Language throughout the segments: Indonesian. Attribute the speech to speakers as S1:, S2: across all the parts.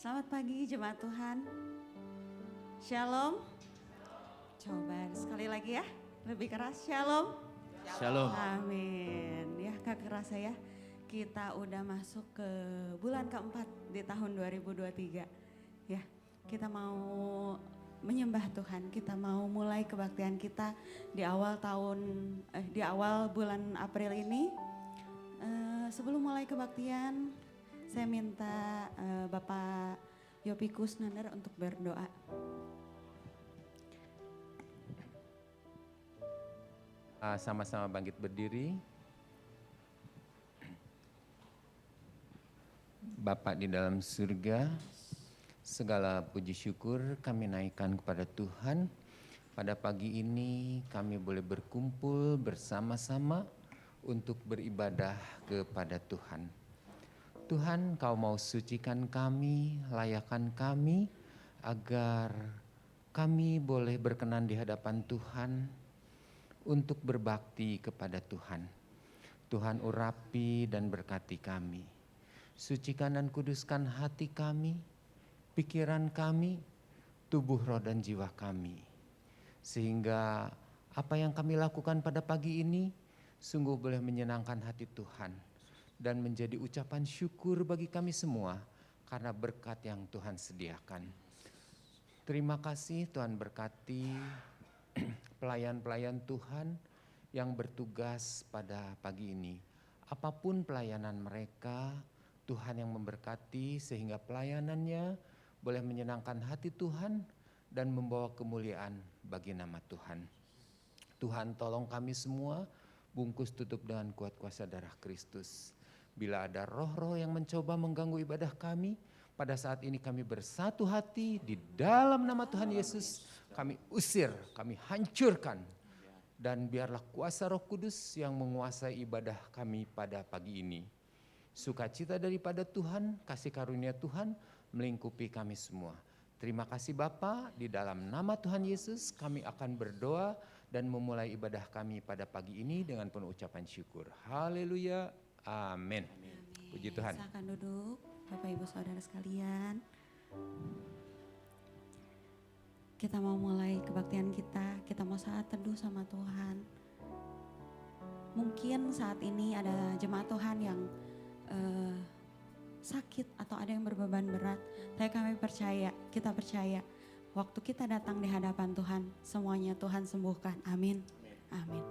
S1: Selamat pagi jemaat Tuhan. Shalom. Coba sekali lagi ya, lebih keras. Shalom.
S2: Shalom.
S1: Amin. Ya gak kerasa ya, kita udah masuk ke bulan keempat di tahun 2023. Ya, kita mau menyembah Tuhan, kita mau mulai kebaktian kita di awal di awal bulan April ini. Sebelum mulai kebaktian, saya minta Bapak Yopi Kusnandar untuk berdoa.
S2: Sama-sama bangkit berdiri. Bapa di dalam surga, segala puji syukur kami naikkan kepada Tuhan. Pada pagi ini kami boleh berkumpul bersama-sama untuk beribadah kepada Tuhan. Tuhan, Kau mau sucikan kami, layakkan kami, agar kami boleh berkenan di hadapan Tuhan untuk berbakti kepada Tuhan. Tuhan urapi dan berkati kami. Sucikan dan kuduskan hati kami, pikiran kami, tubuh, roh dan jiwa kami. Sehingga apa yang kami lakukan pada pagi ini sungguh boleh menyenangkan hati Tuhan dan menjadi ucapan syukur bagi kami semua karena berkat yang Tuhan sediakan. Terima kasih Tuhan berkati pelayan-pelayan Tuhan yang bertugas pada pagi ini. Apapun pelayanan mereka, Tuhan yang memberkati sehingga pelayanannya boleh menyenangkan hati Tuhan dan membawa kemuliaan bagi nama Tuhan. Tuhan tolong kami semua bungkus tutup dengan kuat kuasa darah Kristus. Bila ada roh-roh yang mencoba mengganggu ibadah kami, pada saat ini kami bersatu hati di dalam nama Tuhan Yesus. Kami usir, kami hancurkan. Dan biarlah kuasa Roh Kudus yang menguasai ibadah kami pada pagi ini. Sukacita daripada Tuhan, kasih karunia Tuhan melingkupi kami semua. Terima kasih Bapa, di dalam nama Tuhan Yesus kami akan berdoa dan memulai ibadah kami pada pagi ini dengan penuh ucapan syukur. Haleluya, amin. Puji Tuhan.
S1: Silakan duduk Bapak Ibu Saudara sekalian. Kita mau mulai kebaktian kita mau saat teduh sama Tuhan. Mungkin saat ini ada jemaat Tuhan yang sakit atau ada yang berbeban berat. Tapi kami percaya, kita percaya waktu kita datang di hadapan Tuhan, semuanya Tuhan sembuhkan. Amin. Amin.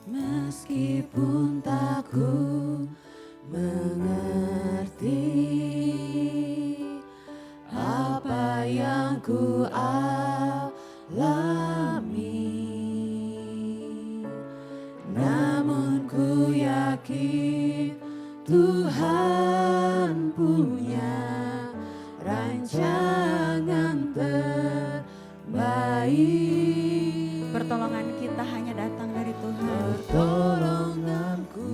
S1: Meskipun tak ku mengerti apa yang ku alami, namun ku yakin Tuhan punya rancangan terbaik. Pertolongan kita hanya datang dari Tuhan. Pertolonganku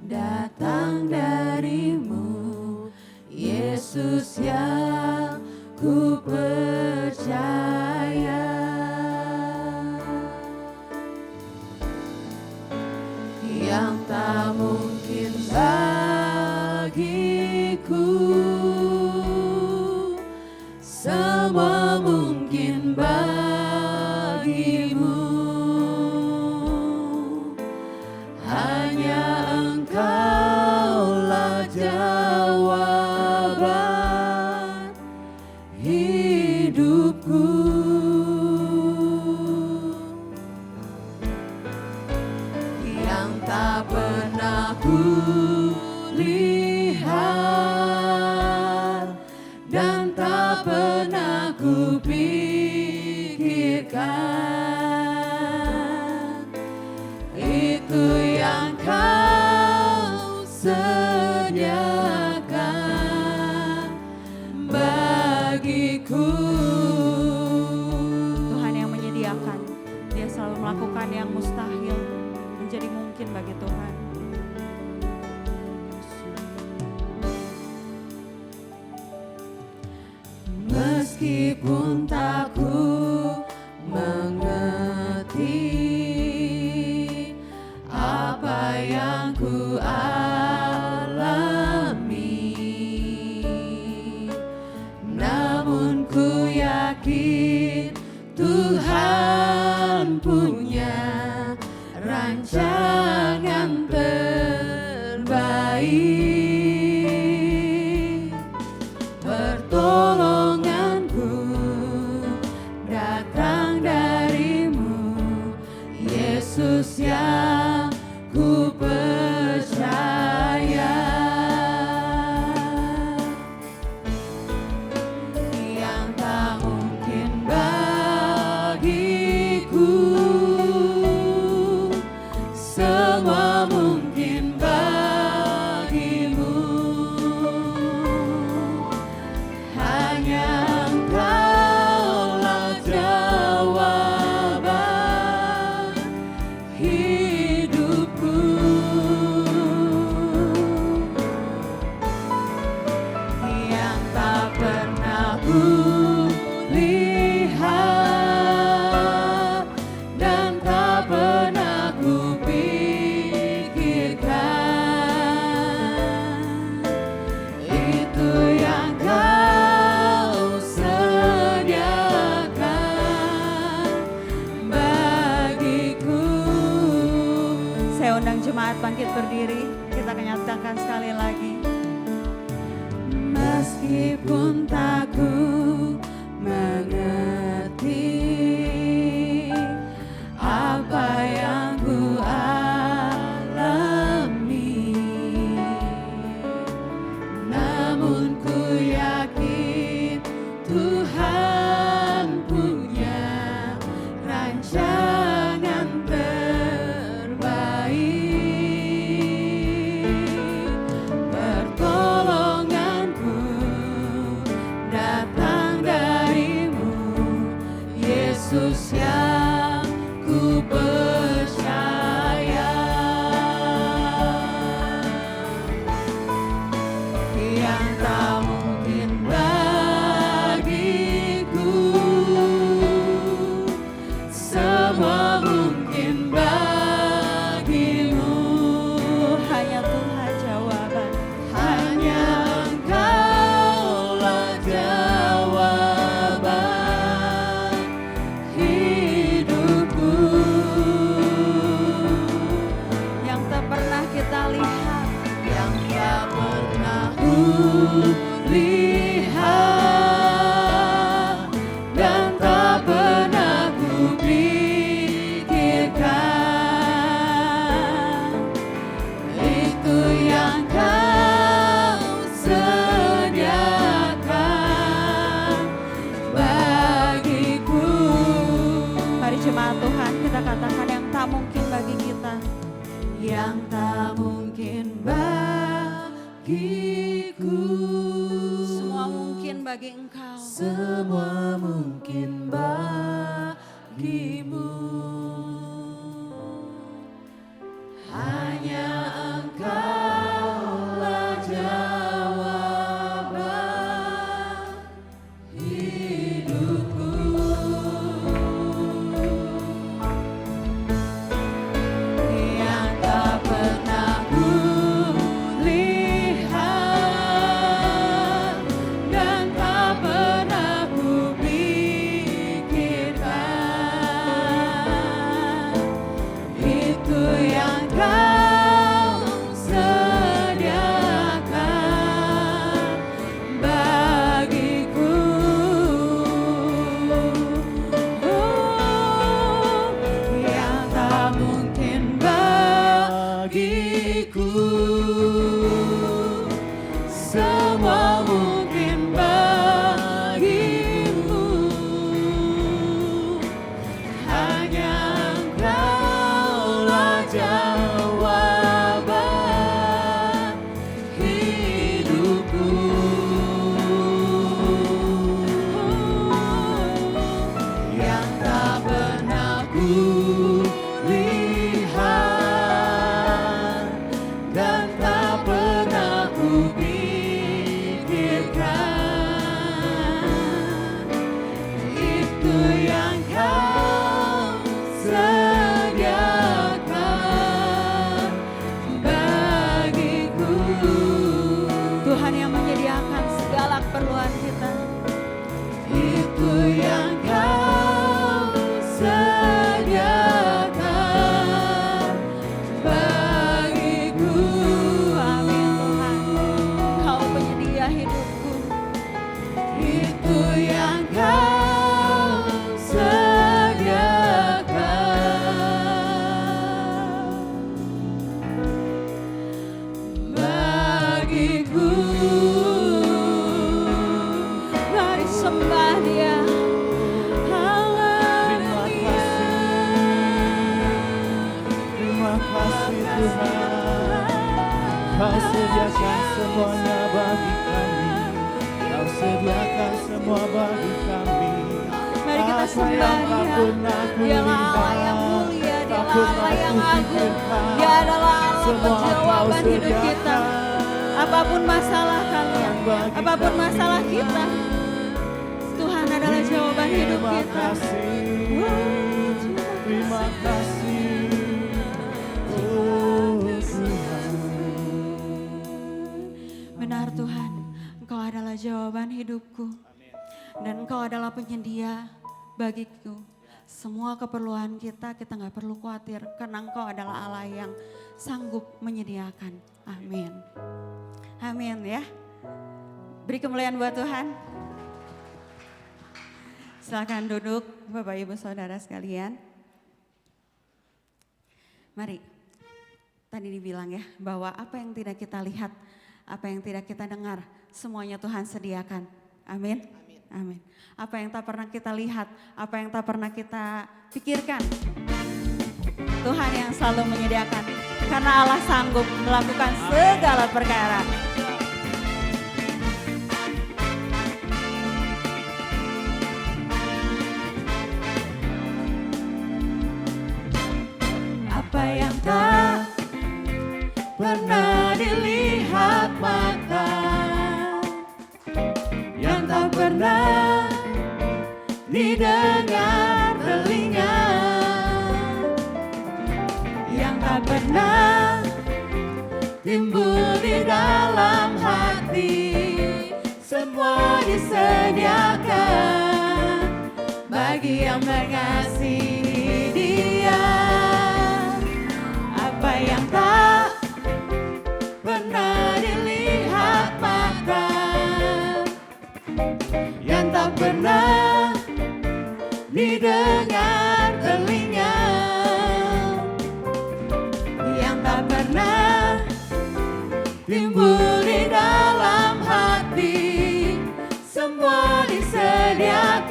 S1: datang darimu, Yesus yang ku percaya. Yang tak mungkin bagiku, semua mungkin bagimu. Hanya Engkaulah jawaban hidupku. Yang tak pernah ku lihat dan tak pernah ku pikirkan, itu yang Kau sediakan bagiku. Tuhan yang menyediakan, Dia selalu melakukan yang mustahil menjadi mungkin bagi Tuhan. Meskipun tak ku mengerti baik, pertolonganku datang darimu, Yesus yang ku percaya. Yang tak mungkin bagiku, semua mungkin bagimu. Hanya Engkaulah jawaban hidupku. Yang tak pernah ku lihat dan tak pernah ku pikirkan, itu yang Kau sediakan bagiku. Saya undang jemaat bangkit berdiri, kita nyatakan sekali lagi. Meskipun tak ku mengerti apa yang ku alami, namun ku yakin Tuhan punya rancangan terbaik. Pertolonganku datang darimu, Yesus yang ku percaya. Yang tak mungkin bagiku, semua mungkin bagimu. Hanya Tuhan jawaban, hanya Engkaulah jawaban hidupku. Yang tak pernah kita lihat, yang tak pernah ku lihat dan tak pernah ku pikirkan, itu yang Kau sediakan bagiku. Mari jemaat Tuhan, kita katakan yang tak mungkin bagi kita, yang tak mungkin bagiku, semua mungkin bagi Engkau. Semua mungkin bagimu. Hanya Engkaulah jawaban hidupku. Yang tak pernah ku lihat dan tak pernah ku pikirkan, itu yang Kau sediakan bagiku. Yang tak mungkin bagiku, semua mungkin bagimu. Hanya Engkaulah jawaban hidupku. Yang tak pernah ku lihat dan tak pernah ku pikirkan, itu yang Kau sediakan bagiku. Tuhan yang menyediakan segala keperluan kita, itu yang Kau sediakan bagiku. Amin.
S3: sediakan semuanya bagi kami. Kau sediakan semua bagi kami.
S1: Mari kita sembah Dia. Dialah Allah yang mulia, Dialah Allah yang agung. Dia adalah Allah jawaban hidup kita. Apapun masalah kalian, apapun masalah kita, Tuhan adalah jawaban hidup kita.
S3: Terima kasih, oh Tuhan.
S1: Benar Tuhan, Engkau adalah jawaban hidupku. Dan Engkau adalah penyedia bagiku. Semua keperluan kita gak perlu khawatir. Karena Engkau adalah Allah yang sanggup menyediakan. Amin. Amin ya. Beri kemuliaan buat Tuhan. Silakan duduk Bapak Ibu Saudara sekalian. Mari, tadi dibilang ya bahwa apa yang tidak kita lihat, apa yang tidak kita dengar, semuanya Tuhan sediakan. Amin. Amin. Apa yang tak pernah kita lihat, apa yang tak pernah kita pikirkan, Tuhan yang selalu menyediakan. Karena Allah sanggup melakukan segala perkara. Apa yang tak pernah dilihat mata, yang tak pernah didengar telinga, yang tak pernah timbul di dalam hati, semua disediakan bagi yang mengasihi Dia. Apa yang tak pernah dilihat mata, yang tak pernah didengar telinga, yang tak pernah timbul di dalam hati, semua disediakan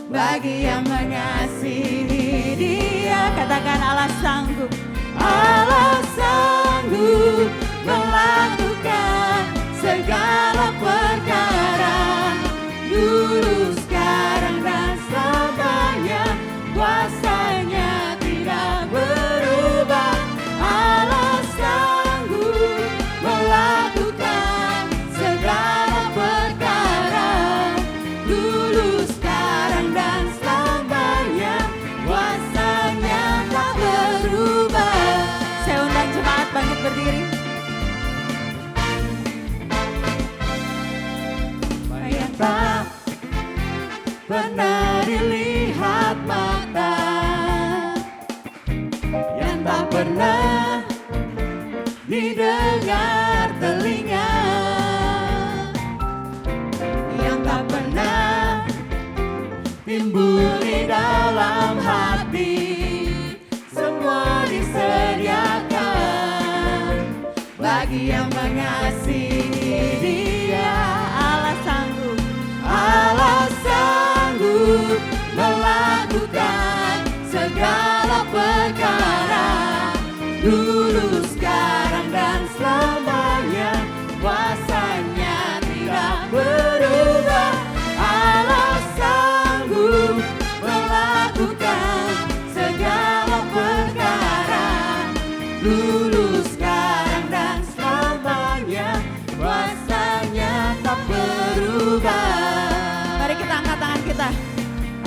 S1: bagi yang mengasihi Dia. Katakan Allah sanggup, Allah sanggup melakukan segala perkara, dulu, sekarang, dan selamanya. Kuasanya tidak berubah. Allah sanggup melakukan segala perkara, dulu, sekarang, dan selamanya. Kuasanya tak berubah. Saya undang jemaat bangkit berdiri. Tak pernah dilihat mata, yang tak pernah didengar telinga, yang tak pernah timbul di dalam hati, semua disediakan bagi yang mengasihi Dia. Allah sanggup, Allah sanggup melakukan segala perkara, dulu, sekarang, dan selamanya. Kuasanya tidak berubah. Allah sanggup melakukan segala perkara, dulu, sekarang, dan selamanya. Kuasanya tak berubah. Mari kita angkat tangan kita.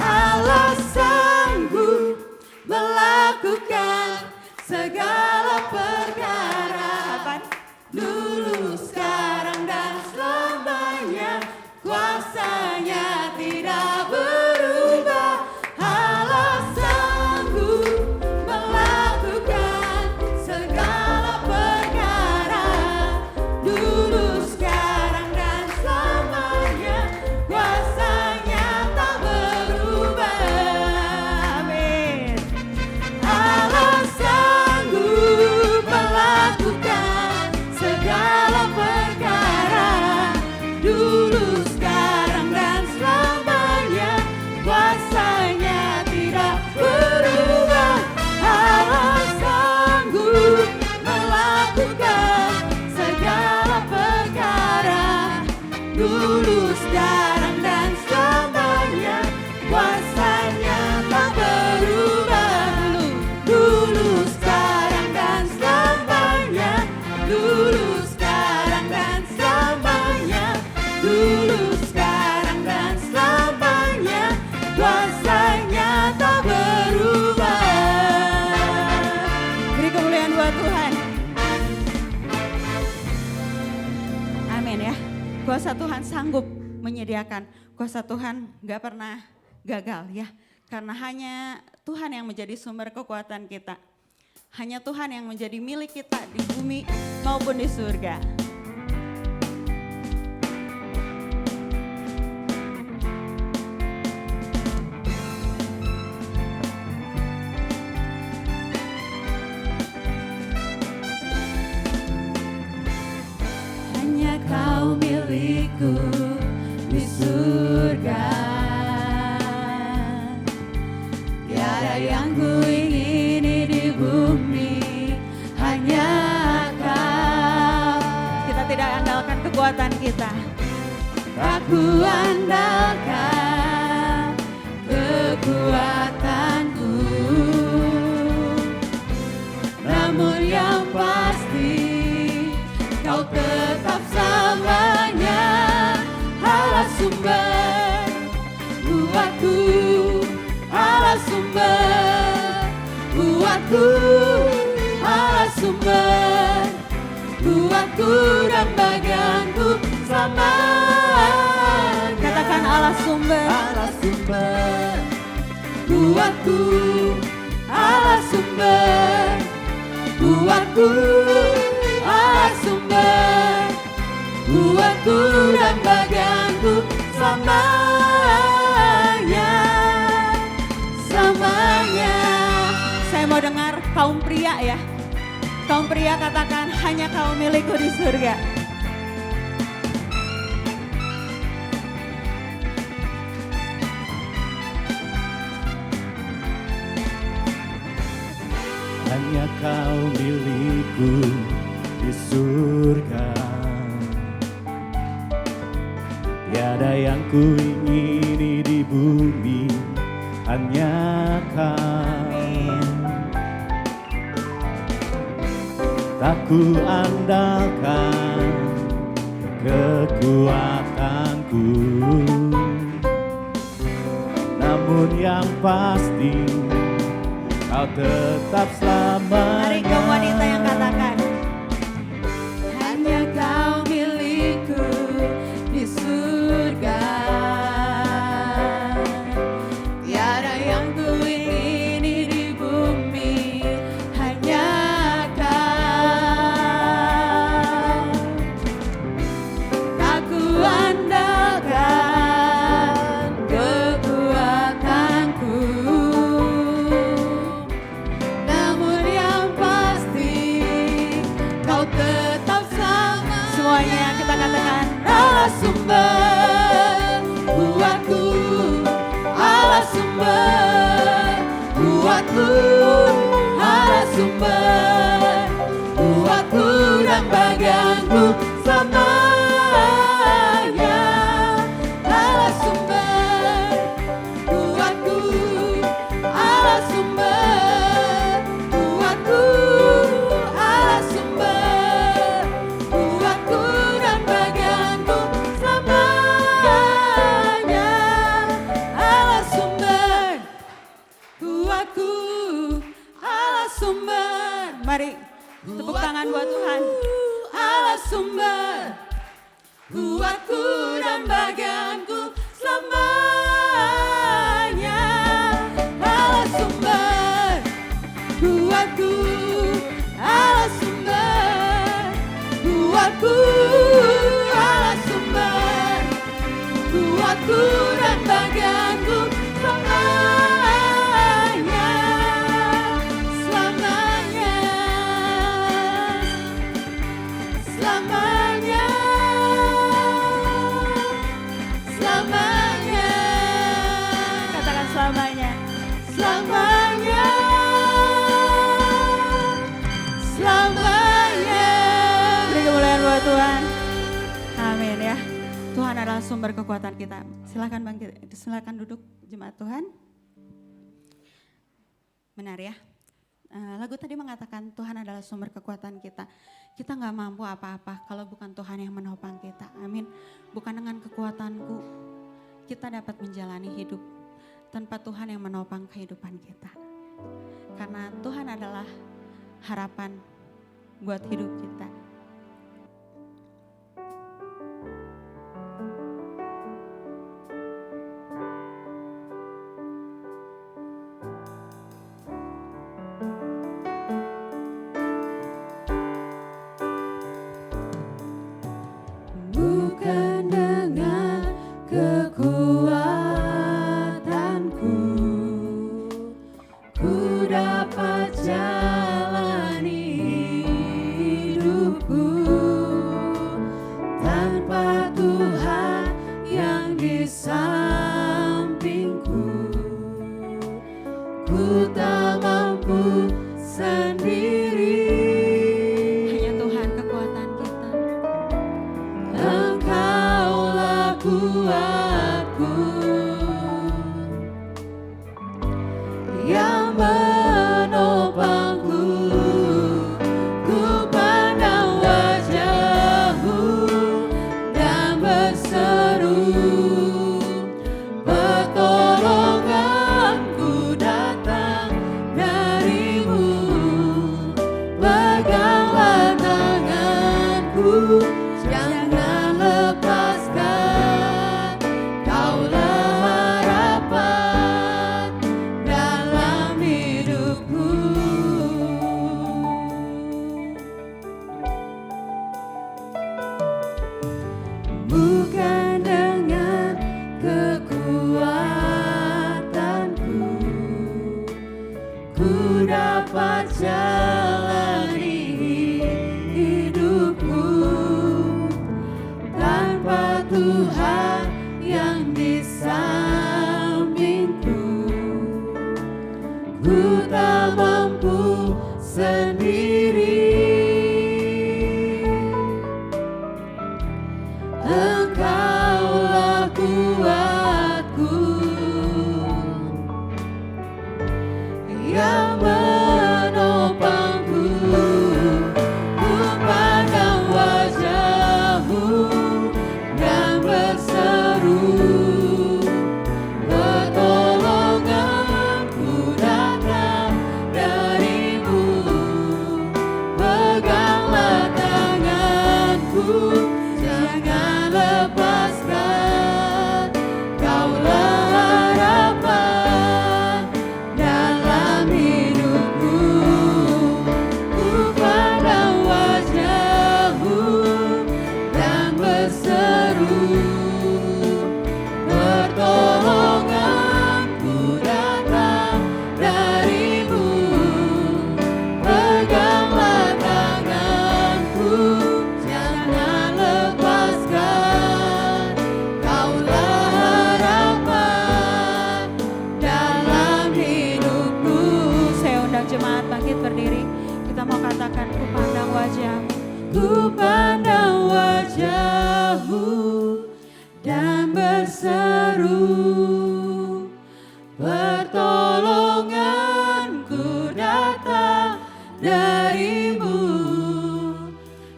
S1: Allah sanggup melakukan segala perkara, Kuasa Tuhan sanggup menyediakan. Kuasa Tuhan gak pernah gagal ya. Karena hanya Tuhan yang menjadi sumber kekuatan kita. Hanya Tuhan yang menjadi milik kita di bumi maupun di surga. Hanya Kau milikku di surga. Tiada yang ku ingini di bumi, hanya Kau. Kita tidak andalkan kekuatan kita. Tak ku andalkan kekuatanku, namun yang pasti Kau tetap selamanya Allah sumber buatku, Allah sumber buatku, Allah sumber buatku dan bagianku selamanya. Katakan Allah sumber buatku, Allah sumber buatku, Allah sumber buatku dan bagianku selamanya, selamanya. Saya mau dengar kaum pria ya. Kaum pria katakan hanya Kau milikku di surga.
S3: Hanya Kau milikku di surga. Tiada yang ku ingini di bumi, hanya Kau. Tak ku andalkan kekuatanku, namun yang pasti Kau tetap selamanya.
S1: Mari kaum wanita yang katakan, hanya Kau milikku di surga. Tiada yang ku ingini di bumi, hanya Kau. Tak ku andalkan kekuatanku, namun yang pasti Kau tetap sama. Semuanya kita katakan Allah sumber buatku, Allah sumber buatku, Allah sumber buatku dan bagianku selamanya. Allah sumber buatku, Allah sumber buatku, Allah sumber buatku dan bagianku selamanya. Allah sumber buatku, Allah sumber. Mari tepuk tangan buat Tuhan. Allah sumber buatku dan bagianku selamanya. Allah sumber buatku, Allah sumber buatku, Allah sumber buatku dan bagianku selamanya, selamanya, selamanya, selamanya. Katakan selamanya, selamanya, selamanya. Beri kemuliaan buat Tuhan. Amin ya. Tuhan adalah sumber kekuatan kita. Silakan bangkit, silakan duduk jemaat Tuhan. Benar ya. Lagu tadi mengatakan Tuhan adalah sumber kekuatan kita. Kita gak mampu apa-apa kalau bukan Tuhan yang menopang kita. Amin. Bukan dengan kekuatanku kita dapat menjalani hidup tanpa Tuhan yang menopang kehidupan kita. Karena Tuhan adalah harapan buat hidup kita. Engkaulah kuatku yang menopangku. Ku pandang wajah-Mu dan berseru, pertolonganku datang dari-Mu. Peganglah tanganku, jangan lepaskan. Kaulah harapan dalam hidupku. Bukan dengan kekuatanku ku dapat jalani hidupku. Tanpa Tuhan yang di sampingku, ku tak mampu sendiri. Engkaulah kuatku yang menopangku. Ku pandang wajah-Mu dan berseru, pertolonganku datang dari-Mu. Peganglah tanganku, jangan lepaskan. Kaulah harapan dalam hidupku. Ku pandang wajah-Mu dan berseru, pertolonganku datang dari-Mu. Peganglah tanganku, jangan lepaskan. Kaulah harapan dalam hidupku. Saya undang jemaat bangkit berdiri. Kita mau katakan, ku pandang wajah-Mu. Ku pandang wajah-Mu dan berseru, pertolonganku datang dari-Mu.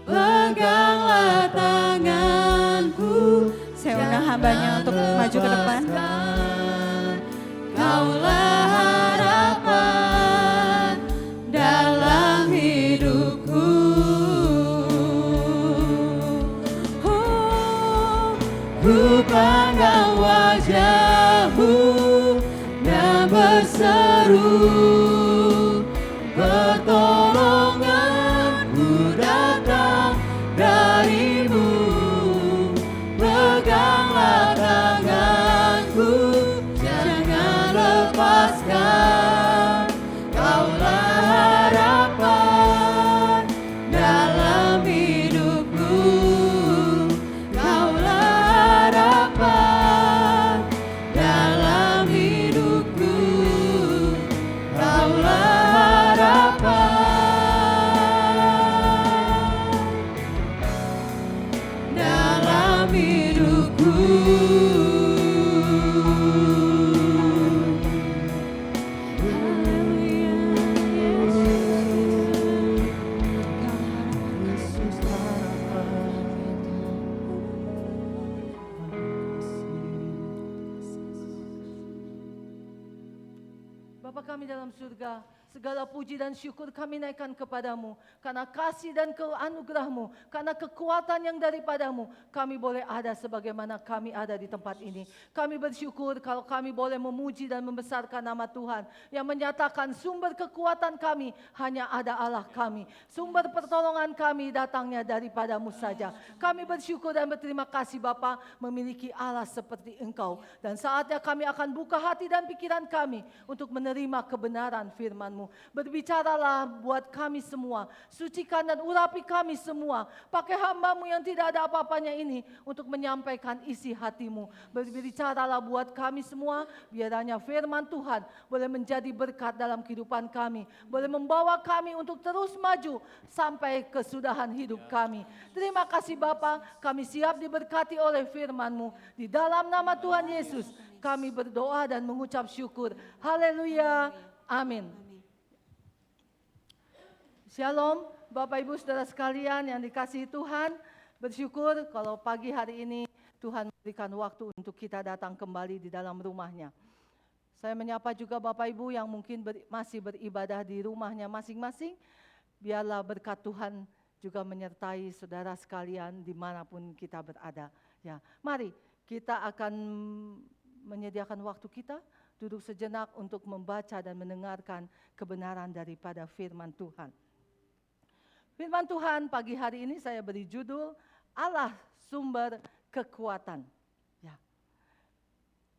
S1: Peganglah tanganku. Saya undang hambanya untuk maju ke depan. Kaulah harapan dalam hidupku. Ku pandang wajah-Mu dan berseru, pertolonganku datang dari-Mu. Peganglah tanganku, jangan lepaskan. Kaulah harapan dalam hidupku. Kaulah harapan dalam hidupku. Kaulah harapan dalam hidupku.
S4: Bapa kami dalam surga, segala puji dan syukur kami naikkan kepadamu. Karena kasih dan anugerah-Mu, karena kekuatan yang daripadamu, kami boleh ada sebagaimana kami ada di tempat ini. Kami bersyukur kalau kami boleh memuji dan membesarkan nama Tuhan, yang menyatakan sumber kekuatan kami hanya ada Allah kami. Sumber pertolongan kami datangnya daripadamu saja. Kami bersyukur dan berterima kasih Bapa, memiliki Allah seperti Engkau. Dan saatnya kami akan buka hati dan pikiran kami untuk menerima kebenaran firman-Mu firman-Mu. Berbicaralah buat kami semua. Sucikan dan urapi kami semua. Pakai hamba-Mu yang tidak ada apa-apanya ini untuk menyampaikan isi hati-Mu. Berbicaralah buat kami semua. Biarnya firman Tuhan boleh menjadi berkat dalam kehidupan kami. Boleh membawa kami untuk terus maju sampai kesudahan hidup kami. Terima kasih Bapa, kami siap diberkati oleh firman-Mu. Di dalam nama Tuhan Yesus, kami berdoa dan mengucap syukur. Haleluya. Amin. Shalom, Bapak Ibu Saudara sekalian yang dikasihi Tuhan. Bersyukur kalau pagi hari ini Tuhan memberikan waktu untuk kita datang kembali di dalam rumahnya. Saya menyapa juga Bapak Ibu yang mungkin masih beribadah di rumahnya masing-masing. Biarlah berkat Tuhan juga menyertai saudara sekalian dimanapun kita berada. Ya, mari kita akan menyediakan waktu kita, duduk sejenak untuk membaca dan mendengarkan kebenaran daripada firman Tuhan. Firman Tuhan pagi hari ini saya beri judul, Allah sumber kekuatan. Ya.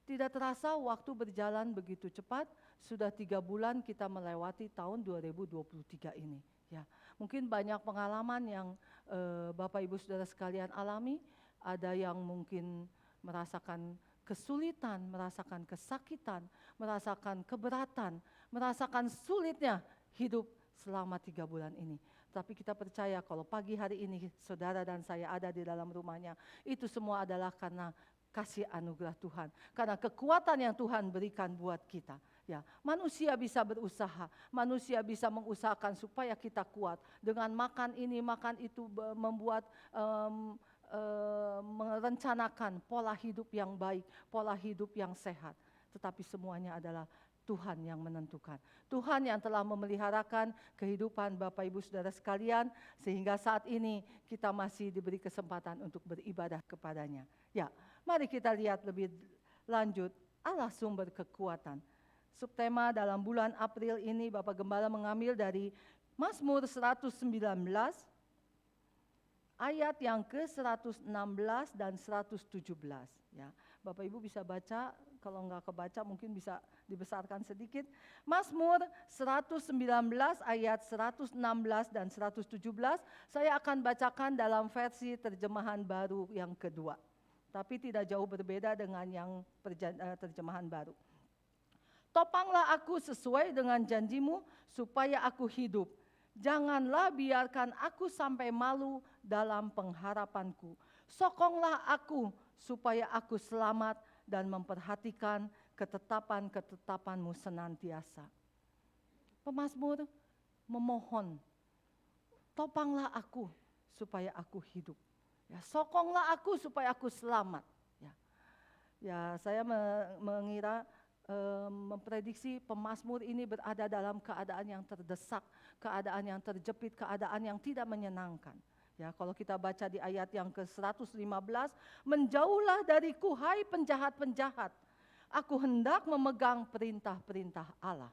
S4: Tidak terasa waktu berjalan begitu cepat, sudah 3 bulan kita melewati tahun 2023 ini. Ya. Mungkin banyak pengalaman yang Bapak Ibu Saudara sekalian alami, ada yang mungkin merasakan kesulitan, merasakan kesakitan, merasakan keberatan, merasakan sulitnya hidup selama 3 bulan ini. Tapi kita percaya kalau pagi hari ini saudara dan saya ada di dalam rumahnya, itu semua adalah karena kasih anugerah Tuhan. Karena kekuatan yang Tuhan berikan buat kita. Ya, manusia bisa berusaha, manusia bisa mengusahakan supaya kita kuat. Dengan makan ini, makan itu, membuat merencanakan pola hidup yang baik, pola hidup yang sehat. Tetapi semuanya adalah Tuhan yang menentukan. Tuhan yang telah memeliharakan kehidupan Bapak Ibu Saudara sekalian, sehingga saat ini kita masih diberi kesempatan untuk beribadah kepadanya. Ya, mari kita lihat lebih lanjut, Allah sumber kekuatan. Subtema dalam bulan April ini Bapak Gembala mengambil dari Mazmur 119, ayat yang ke-116 dan 117. Ya, Bapak Ibu bisa baca, kalau enggak kebaca mungkin bisa dibesarkan sedikit. Mazmur 119 ayat 116 dan 117, saya akan bacakan dalam versi terjemahan baru yang kedua. Tapi tidak jauh berbeda dengan yang terjemahan baru. Topanglah aku sesuai dengan janjimu supaya aku hidup. Janganlah biarkan aku sampai malu dalam pengharapanku. Sokonglah aku supaya aku selamat dan memperhatikan ketetapan-ketetapanmu senantiasa. Pemazmur memohon, topanglah aku supaya aku hidup. Ya, sokonglah aku supaya aku selamat. Ya, saya mengira, memprediksi pemazmur ini berada dalam keadaan yang terdesak, keadaan yang terjepit, keadaan yang tidak menyenangkan. Ya, kalau kita baca di ayat yang ke-115, menjauhlah dariku hai penjahat-penjahat, aku hendak memegang perintah-perintah Allah.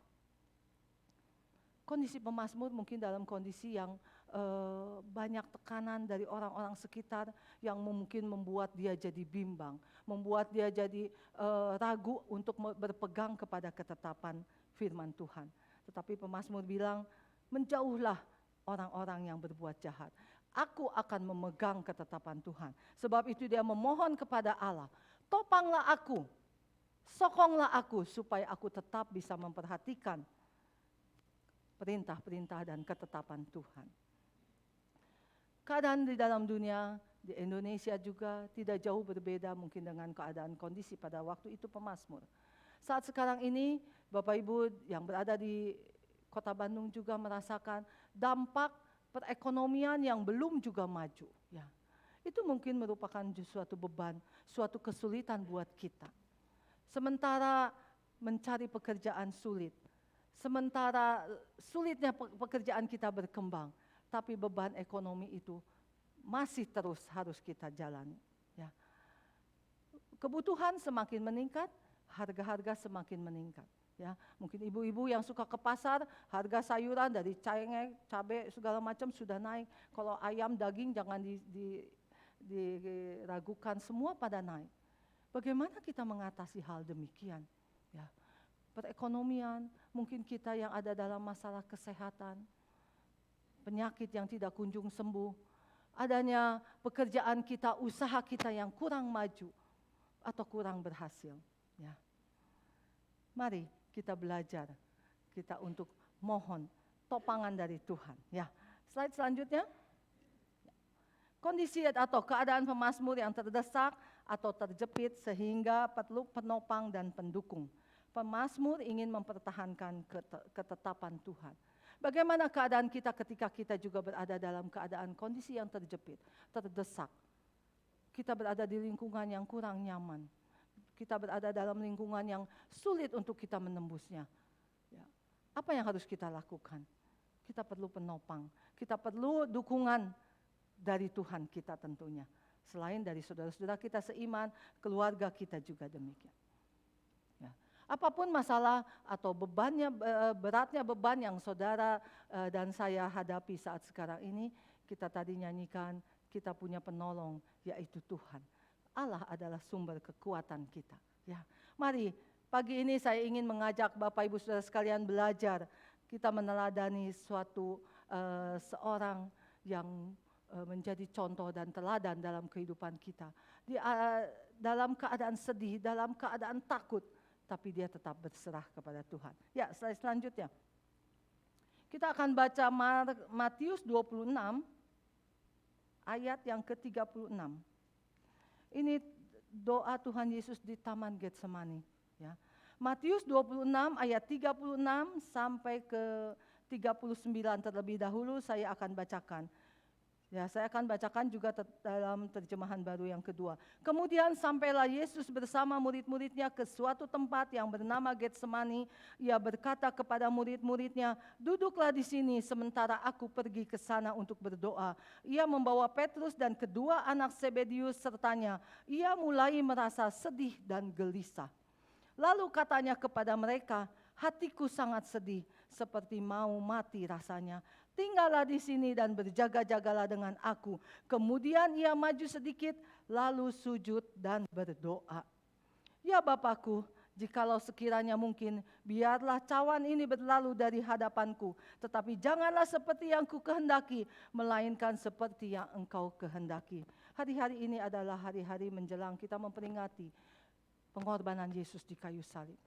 S4: Kondisi pemazmur mungkin dalam kondisi yang banyak tekanan dari orang-orang sekitar yang mungkin membuat dia jadi bimbang, membuat dia jadi ragu untuk berpegang kepada ketetapan firman Tuhan. Tetapi pemazmur bilang, menjauhlah orang-orang yang berbuat jahat. Aku akan memegang ketetapan Tuhan. Sebab itu dia memohon kepada Allah, topanglah aku, sokonglah aku supaya aku tetap bisa memperhatikan perintah-perintah dan ketetapan Tuhan. Keadaan di dalam dunia, di Indonesia juga tidak jauh berbeda mungkin dengan keadaan kondisi pada waktu itu pemazmur. Saat sekarang ini, Bapak Ibu yang berada di Kota Bandung juga merasakan dampak perekonomian yang belum juga maju. Ya. Itu mungkin merupakan suatu beban, suatu kesulitan buat kita. Sementara mencari pekerjaan sulit, sementara sulitnya pekerjaan kita berkembang, tapi beban ekonomi itu masih terus harus kita jalani. Ya. Kebutuhan semakin meningkat, harga-harga semakin meningkat. Ya, mungkin ibu-ibu yang suka ke pasar, harga sayuran dari cengkeh, cabai segala macam sudah naik. Kalau ayam, daging jangan diragukan, semua pada naik. Bagaimana kita mengatasi hal demikian? Ya, perekonomian, mungkin kita yang ada dalam masalah kesehatan, penyakit yang tidak kunjung sembuh, adanya pekerjaan kita, usaha kita yang kurang maju atau kurang berhasil. Ya. Mari kita belajar, kita untuk mohon topangan dari Tuhan. Ya. Slide selanjutnya. Kondisi atau keadaan pemazmur yang terdesak atau terjepit sehingga perlu penopang dan pendukung. Pemazmur ingin mempertahankan ketetapan Tuhan. Bagaimana keadaan kita ketika kita juga berada dalam keadaan kondisi yang terjepit, terdesak. Kita berada di lingkungan yang kurang nyaman. Kita berada dalam lingkungan yang sulit untuk kita menembusnya. Ya. Apa yang harus kita lakukan? Kita perlu penopang, kita perlu dukungan dari Tuhan kita tentunya. Selain dari saudara-saudara kita seiman, keluarga kita juga demikian. Ya. Apapun masalah atau bebannya, beratnya beban yang saudara dan saya hadapi saat sekarang ini, kita tadi nyanyikan, kita punya penolong, yaitu Tuhan. Allah adalah sumber kekuatan kita. Ya. Mari, pagi ini saya ingin mengajak Bapak Ibu Saudara sekalian belajar. Kita meneladani suatu seorang yang menjadi contoh dan teladan dalam kehidupan kita. Dalam keadaan sedih, dalam keadaan takut, tapi dia tetap berserah kepada Tuhan. Ya, slide selanjutnya. Kita akan baca Matius 26 ayat yang ke-36. Ini doa Tuhan Yesus di Taman Getsemani, ya. Matius 26 ayat 36 sampai ke 39 terlebih dahulu saya akan bacakan. Ya, saya akan bacakan juga dalam terjemahan baru yang kedua. Kemudian sampailah Yesus bersama murid-muridnya ke suatu tempat yang bernama Getsemani. Ia berkata kepada murid-muridnya, duduklah di sini sementara aku pergi ke sana untuk berdoa. Ia membawa Petrus dan kedua anak Zebedius sertanya. Ia mulai merasa sedih dan gelisah. Lalu katanya kepada mereka, hatiku sangat sedih, seperti mau mati rasanya. Tinggallah di sini dan berjaga-jagalah dengan aku. Kemudian ia maju sedikit, lalu sujud dan berdoa. Ya Bapakku, jikalau sekiranya mungkin, biarlah cawan ini berlalu dari hadapanku. Tetapi janganlah seperti yang ku kehendaki, melainkan seperti yang engkau kehendaki. Hari-hari ini adalah hari-hari menjelang kita memperingati pengorbanan Yesus di kayu salib.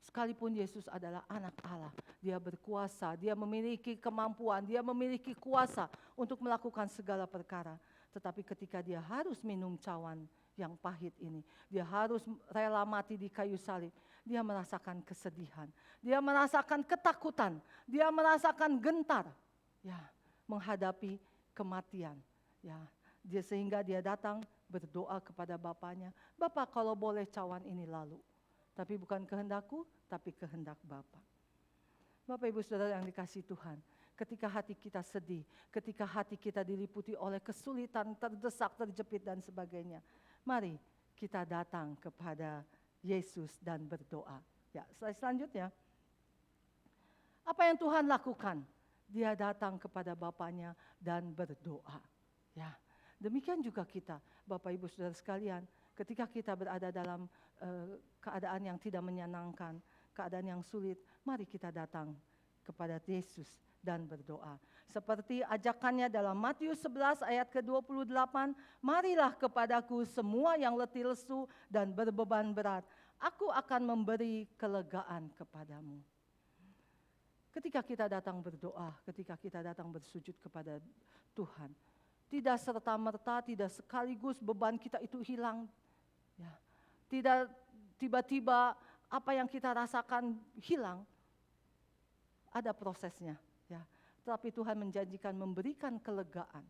S4: Sekalipun Yesus adalah anak Allah, dia berkuasa, dia memiliki kemampuan, dia memiliki kuasa untuk melakukan segala perkara. Tetapi ketika dia harus minum cawan yang pahit ini, dia harus rela mati di kayu salib, dia merasakan kesedihan, dia merasakan ketakutan, dia merasakan gentar, ya, menghadapi kematian. Ya, sehingga dia datang berdoa kepada Bapaknya, Bapa kalau boleh cawan ini lalu. Tapi bukan kehendakku, tapi kehendak Bapa. Bapak Ibu Saudara yang dikasihi Tuhan, ketika hati kita sedih, ketika hati kita diliputi oleh kesulitan, terdesak, terjepit dan sebagainya, mari kita datang kepada Yesus dan berdoa. Ya, slide selanjutnya. Apa yang Tuhan lakukan? Dia datang kepada Bapaknya dan berdoa. Ya, demikian juga kita, Bapak Ibu Saudara sekalian, ketika kita berada dalam keadaan yang tidak menyenangkan, keadaan yang sulit, mari kita datang kepada Yesus dan berdoa. Seperti ajakannya dalam Matius 11 ayat ke-28, marilah kepadaku semua yang letih lesu dan berbeban berat, aku akan memberi kelegaan kepadamu. Ketika kita datang berdoa, ketika kita datang bersujud kepada Tuhan, tidak serta-merta, tidak sekaligus beban kita itu hilang. Ya. Tidak tiba-tiba apa yang kita rasakan hilang, ada prosesnya. Ya. Tapi Tuhan menjanjikan memberikan kelegaan.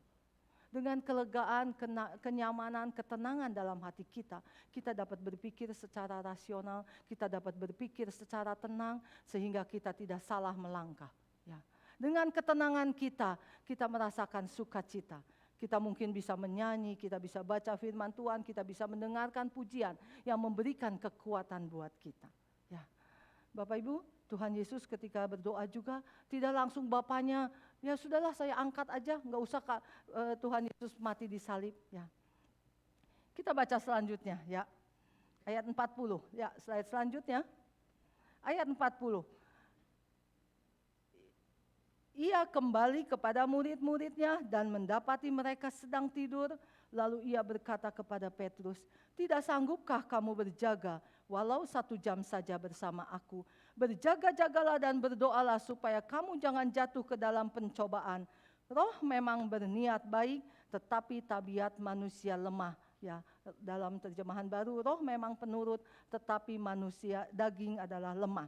S4: Dengan kelegaan, kenyamanan, ketenangan dalam hati kita, kita dapat berpikir secara rasional, kita dapat berpikir secara tenang, sehingga kita tidak salah melangkah. Ya. Dengan ketenangan kita, kita merasakan sukacita. Kita mungkin bisa menyanyi, kita bisa baca firman Tuhan, kita bisa mendengarkan pujian yang memberikan kekuatan buat kita. Ya. Bapak Ibu, Tuhan Yesus ketika berdoa juga tidak langsung Bapaknya, ya sudahlah saya angkat aja, nggak usah Tuhan Yesus mati di salib. Ya. Kita baca selanjutnya, ya ayat 40, ya slide selanjutnya. Ayat 40. Ia kembali kepada murid-muridnya dan mendapati mereka sedang tidur. Lalu ia berkata kepada Petrus, "Tidak sanggupkah kamu berjaga walau 1 jam saja bersama aku? Berjaga-jagalah dan berdoalah supaya kamu jangan jatuh ke dalam pencobaan. Roh memang berniat baik, tetapi tabiat manusia lemah." Ya, dalam terjemahan baru, roh memang penurut, tetapi manusia daging adalah lemah.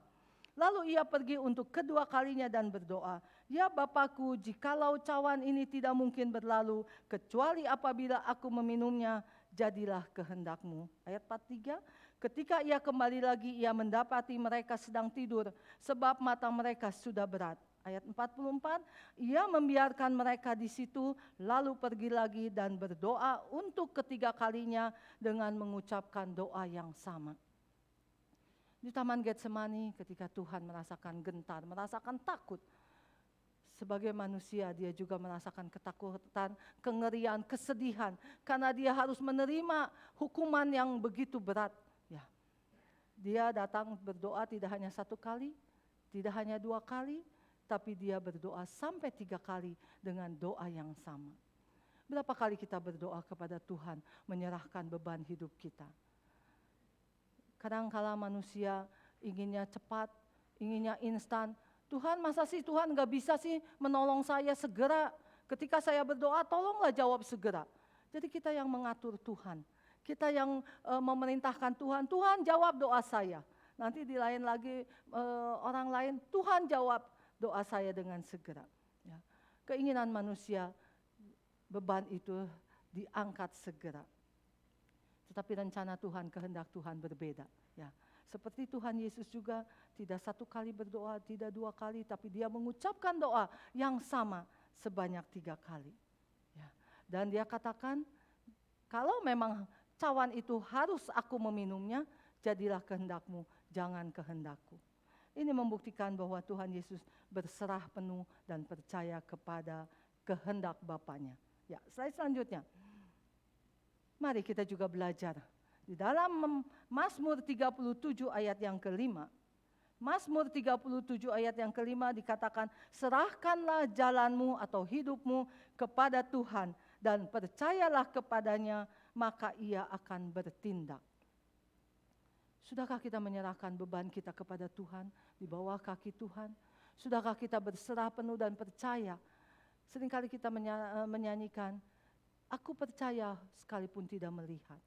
S4: Lalu ia pergi untuk kedua kalinya dan berdoa, "Ya Bapakku, jikalau cawan ini tidak mungkin berlalu, kecuali apabila aku meminumnya, jadilah kehendak-Mu." Ayat 43, ketika ia kembali lagi, ia mendapati mereka sedang tidur, sebab mata mereka sudah berat. Ayat 44, ia membiarkan mereka di situ, lalu pergi lagi dan berdoa untuk ketiga kalinya dengan mengucapkan doa yang sama. Di Taman Getsemani ketika Tuhan merasakan gentar, merasakan takut. Sebagai manusia dia juga merasakan ketakutan, kengerian, kesedihan. Karena dia harus menerima hukuman yang begitu berat. Ya. Dia datang berdoa tidak hanya 1 kali, tidak hanya 2 kali, tapi dia berdoa sampai 3 kali dengan doa yang sama. Berapa kali kita berdoa kepada Tuhan menyerahkan beban hidup kita? Kadang-kala manusia inginnya cepat, inginnya instan. Tuhan, masa sih Tuhan gak bisa sih menolong saya segera? Ketika saya berdoa, tolonglah jawab segera. Jadi kita yang mengatur Tuhan. Kita yang memerintahkan Tuhan, Tuhan jawab doa saya. Nanti di lain lagi orang lain, Tuhan jawab doa saya dengan segera. Ya. Keinginan manusia, beban itu diangkat segera. Tetapi rencana Tuhan, kehendak Tuhan berbeda. Ya, seperti Tuhan Yesus juga tidak 1 kali berdoa, tidak 2 kali, tapi dia mengucapkan doa yang sama sebanyak 3 kali. Ya, dan dia katakan, kalau memang cawan itu harus aku meminumnya, jadilah kehendak-Mu, jangan kehendak-Ku. Ini membuktikan bahwa Tuhan Yesus berserah penuh dan percaya kepada kehendak Bapanya. Ya, slide selanjutnya. Mari kita juga belajar. Di dalam Mazmur 37 ayat yang kelima. Mazmur 37 ayat yang kelima dikatakan, "Serahkanlah jalanmu atau hidupmu kepada Tuhan dan percayalah kepadanya, maka ia akan bertindak." Sudahkah kita menyerahkan beban kita kepada Tuhan, di bawah kaki Tuhan? Sudahkah kita berserah penuh dan percaya? Seringkali kita menyanyikan, "Aku percaya sekalipun tidak melihat."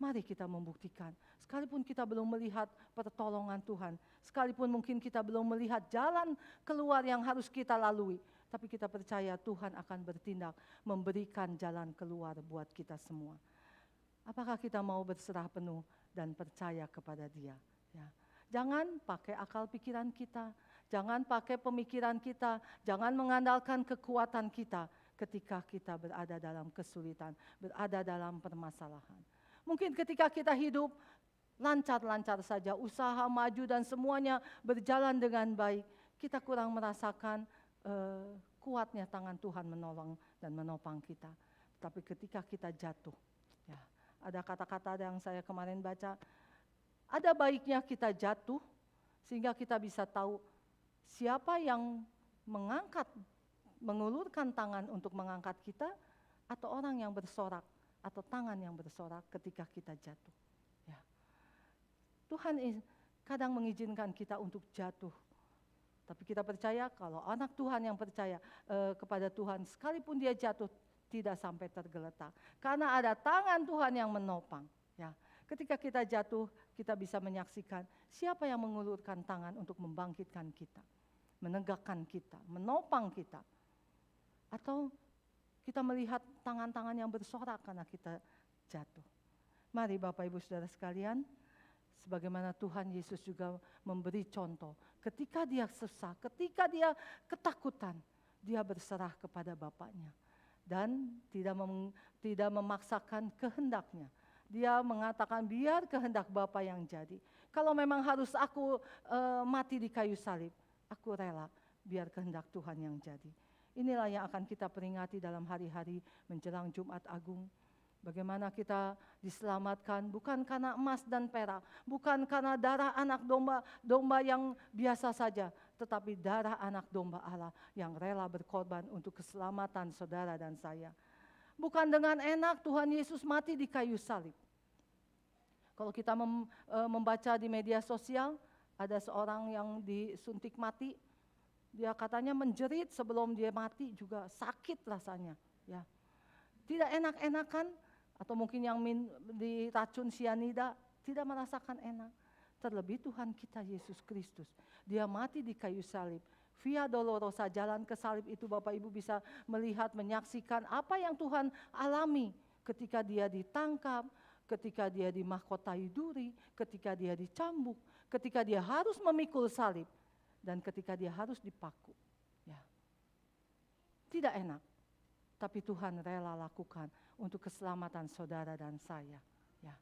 S4: Mari kita membuktikan, sekalipun kita belum melihat pertolongan Tuhan, sekalipun mungkin kita belum melihat jalan keluar yang harus kita lalui, tapi kita percaya Tuhan akan bertindak, memberikan jalan keluar buat kita semua. Apakah kita mau berserah penuh dan percaya kepada Dia? Ya. Jangan pakai akal pikiran kita, jangan pakai pemikiran kita, jangan mengandalkan kekuatan kita ketika kita berada dalam kesulitan, berada dalam permasalahan. Mungkin ketika kita hidup lancar-lancar saja, usaha maju dan semuanya berjalan dengan baik, kita kurang merasakan kuatnya tangan Tuhan menolong dan menopang kita. Tapi ketika kita jatuh, ya, ada kata-kata yang saya kemarin baca, ada baiknya kita jatuh sehingga kita bisa tahu siapa yang mengulurkan tangan untuk mengangkat kita, atau orang yang bersorak, atau tangan yang bersorak ketika kita jatuh. Ya. Tuhan kadang mengizinkan kita untuk jatuh. Tapi kita percaya kalau anak Tuhan yang percaya kepada Tuhan, sekalipun dia jatuh tidak sampai tergeletak. Karena ada tangan Tuhan yang menopang. Ya. Ketika kita jatuh, kita bisa menyaksikan siapa yang mengulurkan tangan untuk membangkitkan kita, menegakkan kita, menopang kita. Atau kita melihat tangan-tangan yang bersorak karena kita jatuh. Mari Bapak Ibu Saudara sekalian, sebagaimana Tuhan Yesus juga memberi contoh. Ketika dia susah, ketika dia ketakutan, dia berserah kepada Bapaknya. Dan tidak memaksakan kehendaknya. Dia mengatakan biar kehendak Bapa yang jadi. Kalau memang harus aku mati di kayu salib, aku rela biar kehendak Tuhan yang jadi. Inilah yang akan kita peringati dalam hari-hari menjelang Jumat Agung. Bagaimana kita diselamatkan bukan karena emas dan perak, bukan karena darah anak domba yang biasa saja, tetapi darah anak domba Allah yang rela berkorban untuk keselamatan saudara dan saya. Bukan dengan enak Tuhan Yesus mati di kayu salib. Kalau kita membaca di media sosial, ada seorang yang disuntik mati, dia katanya menjerit sebelum dia mati juga sakit rasanya. Ya. Tidak enak-enakan, atau mungkin yang diracun sianida, tidak merasakan enak. Terlebih Tuhan kita Yesus Kristus, dia mati di kayu salib. Via Dolorosa, jalan ke salib itu Bapak Ibu bisa melihat, menyaksikan apa yang Tuhan alami ketika dia ditangkap, ketika dia dimahkotai duri, ketika dia dicambuk, ketika dia harus memikul salib, dan ketika dia harus dipaku. Ya. Tidak enak, tapi Tuhan rela lakukan untuk keselamatan saudara dan saya. Ya.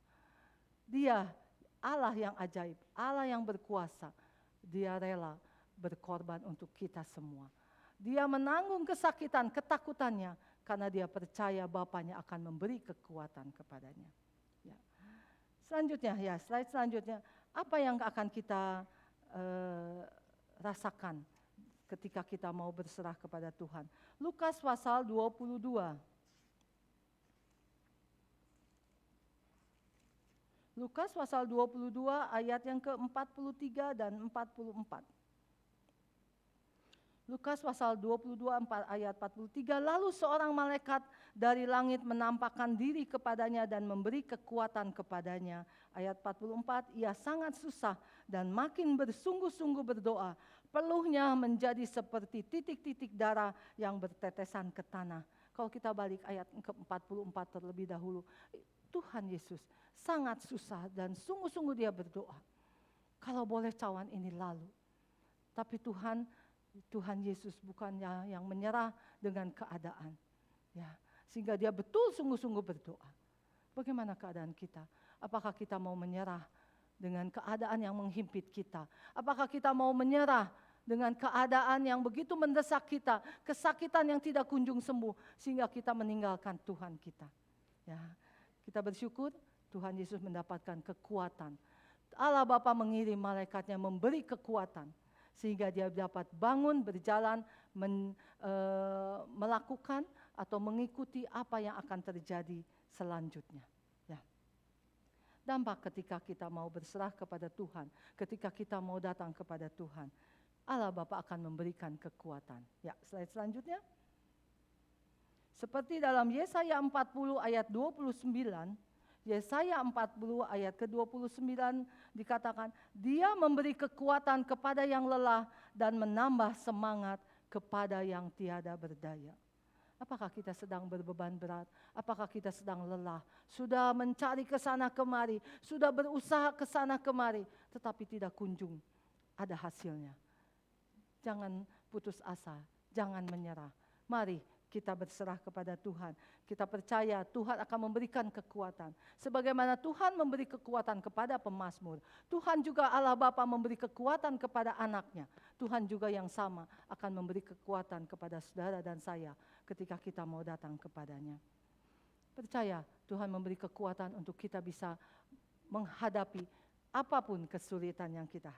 S4: Dia Allah yang ajaib, Allah yang berkuasa, dia rela berkorban untuk kita semua. Dia menanggung kesakitan, ketakutannya, karena dia percaya Bapaknya akan memberi kekuatan kepadanya. Ya. Selanjutnya, ya slide selanjutnya, apa yang akan kita rasakan ketika kita mau berserah kepada Tuhan. Lukas pasal 22. Lukas pasal 22 ayat yang ke-43 dan 44. Lukas pasal 22 ayat 43, lalu seorang malaikat dari langit menampakkan diri kepadanya dan memberi kekuatan kepadanya. Ayat 44, ia sangat susah dan makin bersungguh-sungguh berdoa. Peluhnya menjadi seperti titik-titik darah yang bertetesan ke tanah. Kalau kita balik ayat ke-44 terlebih dahulu, Tuhan Yesus sangat susah dan sungguh-sungguh dia berdoa. Kalau boleh cawan ini lalu. Tapi Tuhan Yesus bukannya yang menyerah dengan keadaan. Ya, sehingga dia betul sungguh-sungguh berdoa. Bagaimana keadaan kita? Apakah kita mau menyerah dengan keadaan yang menghimpit kita? Apakah kita mau menyerah dengan keadaan yang begitu mendesak kita, kesakitan yang tidak kunjung sembuh, sehingga kita meninggalkan Tuhan kita? Ya, kita bersyukur Tuhan Yesus mendapatkan kekuatan. Allah Bapa mengirim malaikatnya memberi kekuatan, sehingga dia dapat bangun, berjalan, melakukan atau mengikuti apa yang akan terjadi selanjutnya. Ya. Dampak ketika kita mau berserah kepada Tuhan, ketika kita mau datang kepada Tuhan, Allah Bapa akan memberikan kekuatan. Ya, slide selanjutnya. Seperti dalam Yesaya 40 ayat 29, Yesaya 40 ayat ke-29 dikatakan, dia memberi kekuatan kepada yang lelah dan menambah semangat kepada yang tiada berdaya. Apakah kita sedang berbeban berat? Apakah kita sedang lelah? Sudah mencari ke sana kemari, sudah berusaha ke sana kemari, tetapi tidak kunjung ada hasilnya. Jangan putus asa, jangan menyerah. Mari kita berserah kepada Tuhan. Kita percaya Tuhan akan memberikan kekuatan. Sebagaimana Tuhan memberi kekuatan kepada pemazmur, Tuhan juga Allah Bapa memberi kekuatan kepada anaknya. Tuhan juga yang sama akan memberi kekuatan kepada saudara dan saya ketika kita mau datang kepadanya. Percaya Tuhan memberi kekuatan untuk kita bisa menghadapi apapun kesulitan yang kita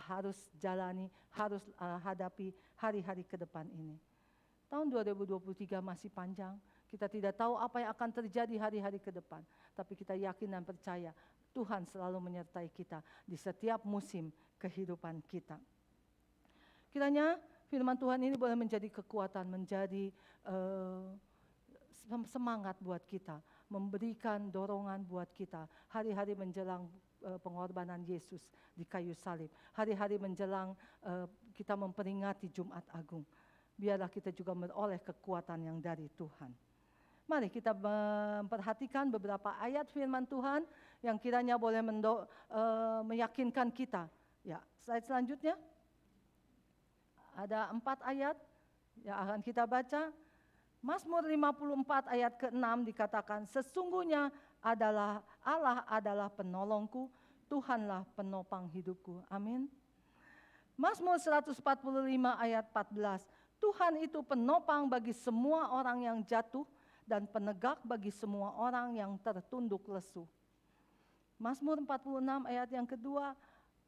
S4: harus jalani, harus hadapi hari-hari ke depan ini. Tahun 2023 masih panjang, kita tidak tahu apa yang akan terjadi hari-hari ke depan. Tapi kita yakin dan percaya Tuhan selalu menyertai kita di setiap musim kehidupan kita. Kiranya firman Tuhan ini boleh menjadi kekuatan, menjadi semangat buat kita, memberikan dorongan buat kita hari-hari menjelang pengorbanan Yesus di kayu salib. Hari-hari menjelang kita memperingati Jumat Agung. Biarlah kita juga memperoleh kekuatan yang dari Tuhan. Mari kita memperhatikan beberapa ayat firman Tuhan yang kiranya boleh meyakinkan kita. Ya, slide selanjutnya. Ada 4 ayat yang akan kita baca. Mazmur 54 ayat ke-6 dikatakan, sesungguhnya Allah adalah penolongku, Tuhanlah penopang hidupku. Amin. Mazmur 145 ayat 14, Tuhan itu penopang bagi semua orang yang jatuh dan penegak bagi semua orang yang tertunduk lesu. Mazmur 46 ayat yang kedua,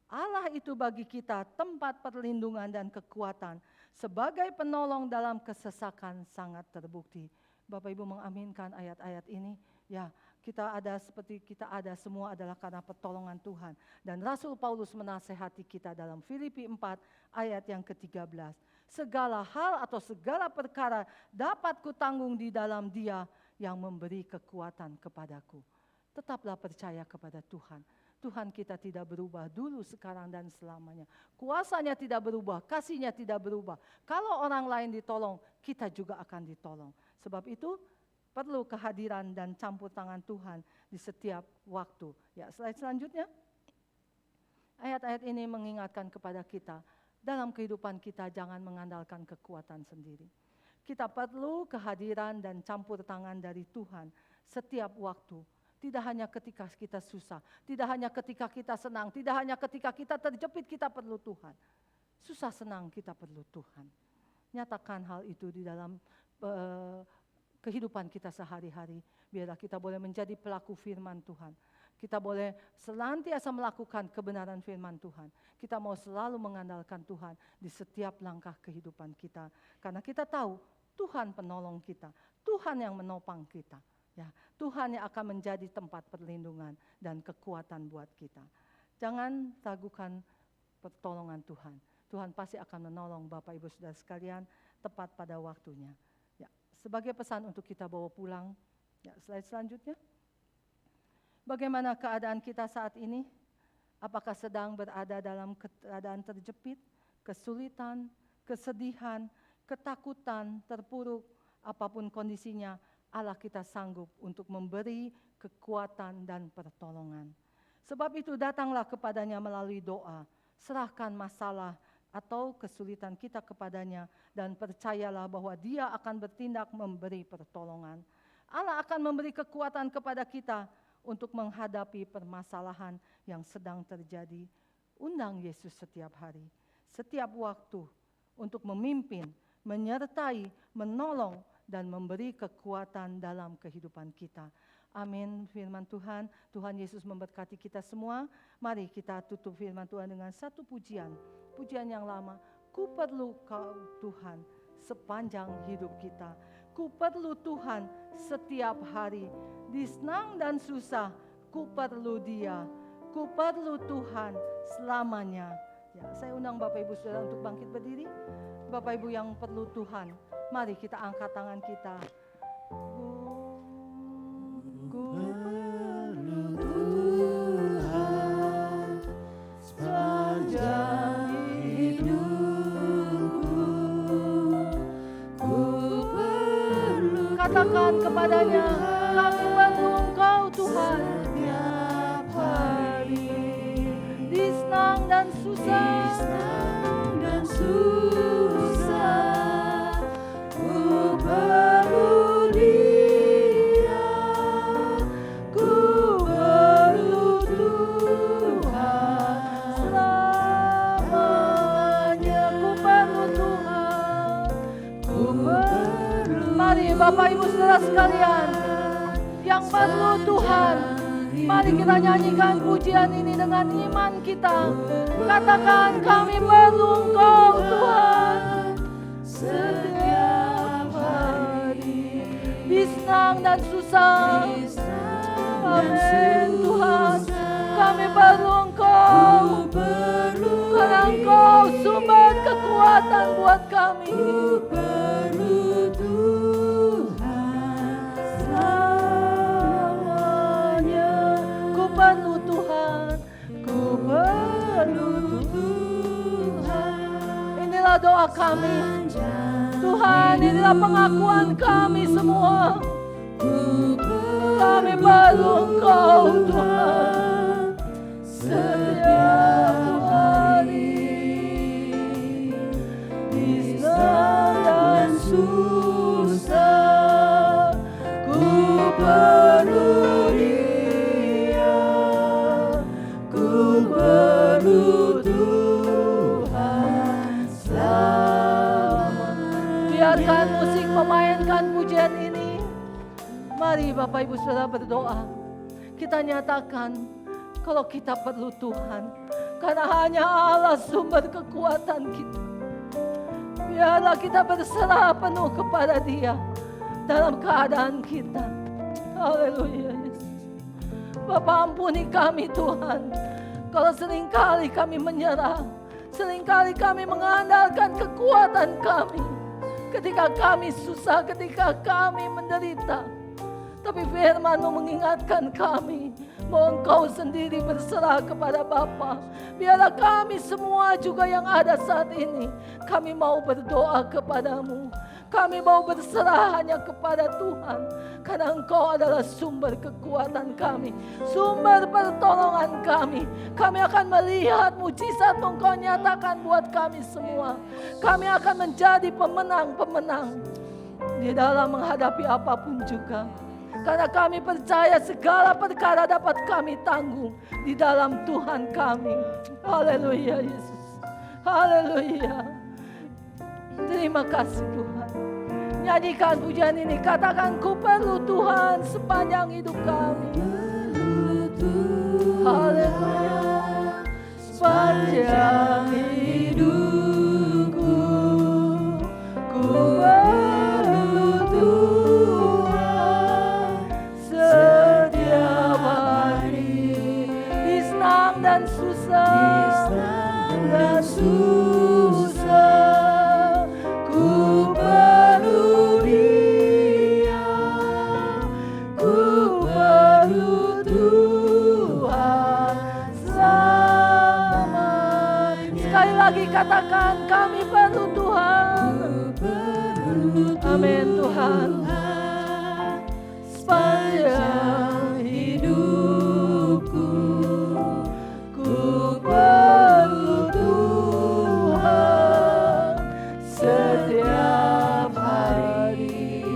S4: Allah itu bagi kita tempat perlindungan dan kekuatan, sebagai penolong dalam kesesakan sangat terbukti. Bapak Ibu mengaminkan ayat-ayat ini? Ya, kita ada seperti kita ada semua adalah karena pertolongan Tuhan. Dan Rasul Paulus menasehati kita dalam Filipi 4 ayat yang ke-13. Segala hal atau segala perkara dapat kutanggung di dalam Dia yang memberi kekuatan kepadaku. Tetaplah percaya kepada Tuhan. Tuhan kita tidak berubah dulu, sekarang, dan selamanya. Kuasanya tidak berubah, kasihnya tidak berubah. Kalau orang lain ditolong, kita juga akan ditolong. Sebab itu perlu kehadiran dan campur tangan Tuhan di setiap waktu. Ya, slide selanjutnya. Ayat-ayat ini mengingatkan kepada kita, dalam kehidupan kita jangan mengandalkan kekuatan sendiri. Kita perlu kehadiran dan campur tangan dari Tuhan setiap waktu. Tidak hanya ketika kita susah, tidak hanya ketika kita senang, tidak hanya ketika kita terjepit kita perlu Tuhan. Susah senang kita perlu Tuhan. Nyatakan hal itu di dalam kehidupan kita sehari-hari. Biarlah kita boleh menjadi pelaku firman Tuhan. Kita boleh senantiasa melakukan kebenaran firman Tuhan. Kita mau selalu mengandalkan Tuhan di setiap langkah kehidupan kita. Karena kita tahu Tuhan penolong kita, Tuhan yang menopang kita. Ya, Tuhan yang akan menjadi tempat perlindungan dan kekuatan buat kita. Jangan ragukan pertolongan Tuhan. Tuhan pasti akan menolong Bapak Ibu Saudara sekalian tepat pada waktunya. Ya, sebagai pesan untuk kita bawa pulang. Ya, slide selanjutnya. Bagaimana keadaan kita saat ini? Apakah sedang berada dalam keadaan terjepit, kesulitan, kesedihan, ketakutan, terpuruk, apapun kondisinya, Allah kita sanggup untuk memberi kekuatan dan pertolongan. Sebab itu datanglah kepadanya melalui doa, serahkan masalah atau kesulitan kita kepadanya dan percayalah bahwa Dia akan bertindak memberi pertolongan. Allah akan memberi kekuatan kepada kita untuk menghadapi permasalahan yang sedang terjadi. Undang Yesus setiap hari, setiap waktu untuk memimpin, menyertai, menolong, dan memberi kekuatan dalam kehidupan kita. Amin. Firman Tuhan, Tuhan Yesus memberkati kita semua. Mari kita tutup firman Tuhan dengan satu pujian. Pujian yang lama. Ku perlu Kau Tuhan sepanjang hidup kita. Ku perlu Tuhan setiap hari. Di senang dan susah, ku perlu Dia. Ku perlu Tuhan selamanya. Ya, saya undang Bapak Ibu Saudara untuk bangkit berdiri. Bapak Ibu yang perlu Tuhan, mari kita angkat tangan kita. Ku perlu Tuhan sepanjang hidupku. Ku perlu. Katakan kepadanya, kami perlu Engkau Tuhan setiap hari. Di senang dan susah. Ku perlu Dia, ku perlu Tuhan selamanya. Ku perlu Tuhan, ku perlu. Mari Bapak Ibu Saudara sekalian yang perlu Tuhan, mari kita nyanyikan pujian ini dengan iman kita. Katakan, kami perlu Engkau Tuhan setiap hari. Di senang dan susah. Amin Tuhan, kami perlu Engkau. Karena Engkau sumber kekuatan buat kami. Ku perlu Tuhan selamanya. Ku perlu Tuhan, ku perlu Tuhan. Inilah doa kami. Tuhan, inilah pengakuan kami semua. Kami perlu Engkau Tuhan setiap hari. Di senang dan susah, ku perlu Dia, ku perlu Tuhan selamanya. Biarkan musik memainkan pujian ini. Mari Bapak Ibu Saudara berdoa. Kita nyatakan kalau kita perlu Tuhan. Karena hanya Allah sumber kekuatan kita. Biarlah kita berserah penuh kepada Dia dalam keadaan kita. Haleluya Yesus. Bapa, ampuni kami Tuhan. Kalau seringkali kami menyerah, seringkali kami mengandalkan kekuatan kami. Ketika kami susah, ketika kami menderita. Tapi firman-Mu mengingatkan kami bahwa Engkau sendiri berserah kepada Bapa. Biarlah kami semua juga yang ada saat ini, kami mau berdoa kepadamu. Kami mau berserah hanya kepada Tuhan. Karena Engkau adalah sumber kekuatan kami, sumber pertolongan kami. Kami akan melihat mujizat Engkau nyatakan buat kami semua. Kami akan menjadi pemenang-pemenang di dalam menghadapi apapun juga. Karena kami percaya segala perkara dapat kami tanggung di dalam Tuhan kami. Haleluya Yesus. Haleluya. Terima kasih Tuhan. Nyanyikan pujian ini. Katakan, ku perlu Tuhan sepanjang hidup kami. Haleluya. Sepanjang hidupku, ku perlu Tuhan setiap hari. Di senang dan susah, ku perlu Dia, ku perlu Tuhan selamanya. Sekali lagi katakan, kami perlu Tuhan. Amin Tuhan. Sepanjang hidupku, ku perlu Tuhan setiap hari.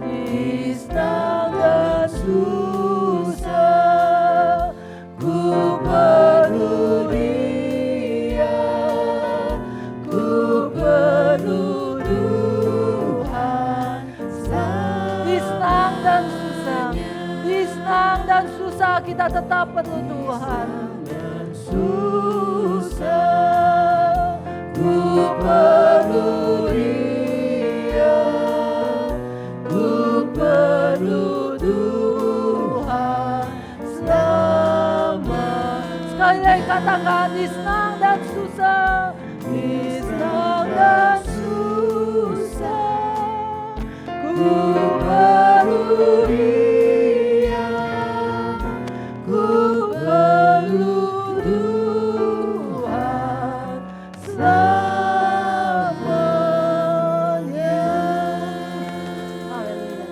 S4: Di senang dan susah, ku perlu Dia, ku perlu Tuhan. Di senang dan susah, di senang dan susah kita tetap perlu Tuhan. Susah, ku perlu Dia, ku perlu Tuhan selama. Sekali lagi katakan, di senang dan susah, di senang dan susah, ku perlu Dia, ku perlu Tuhan selamanya. Haleluya.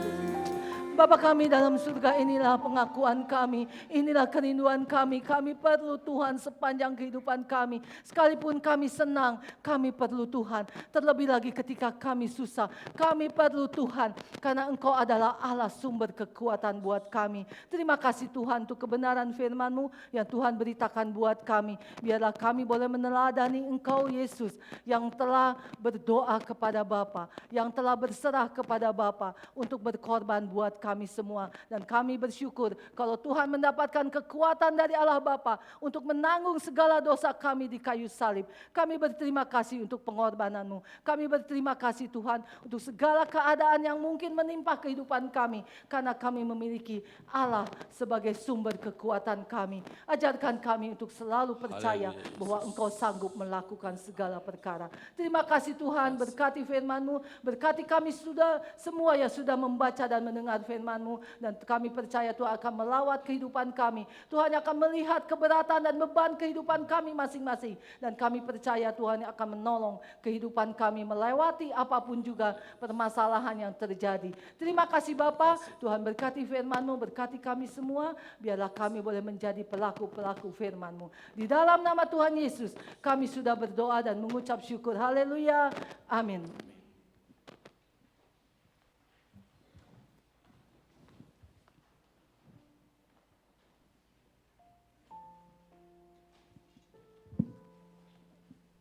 S4: Bapa kami dalam surga, inilah pengakuan kami, inilah kerinduan kami. Kami perlu Tuhan sepanjang kehidupan kami. Sekalipun kami senang, kami perlu Tuhan. Terlebih lagi ketika kami susah, kami perlu Tuhan. Karena Engkau adalah Allah sumber kekuatan buat kami. Terima kasih Tuhan untuk kebenaran firman-Mu yang Tuhan beritakan buat kami. Biarlah kami boleh meneladani Engkau Yesus yang telah berdoa kepada Bapa, yang telah berserah kepada Bapa untuk berkorban buat kami semua. Dan kami bersyukur kalau Tuhan mendapatkan kekuatan dari Allah Bapa untuk menanggung segala dosa kami di kayu salib. Kami berterima kasih untuk pengorbanan-Mu. Kami berterima kasih Tuhan untuk segala keadaan yang mungkin menimpa kehidupan kami. Karena kami memiliki Allah sebagai sumber kekuatan kami. Ajarkan kami untuk selalu percaya bahwa Engkau sanggup melakukan segala perkara. Terima kasih Tuhan, berkati firman-Mu, berkati kami sudah semua yang sudah membaca dan mendengar firman-Mu, dan kami percaya Tuhan akan melawat kehidupan kami. Tuhan akan melihat keberatan dan beban kehidupan kami masing-masing, dan kami percaya Tuhan akan menolong kehidupan kami melewati apapun juga permasalahan yang terjadi. Terima kasih Bapa, Tuhan berkati firman-Mu, berkati kami semua, biarlah kami boleh menjadi pelaku-pelaku firman-Mu. Di dalam nama Tuhan Yesus, kami sudah berdoa dan mengucap syukur. Haleluya. Amin.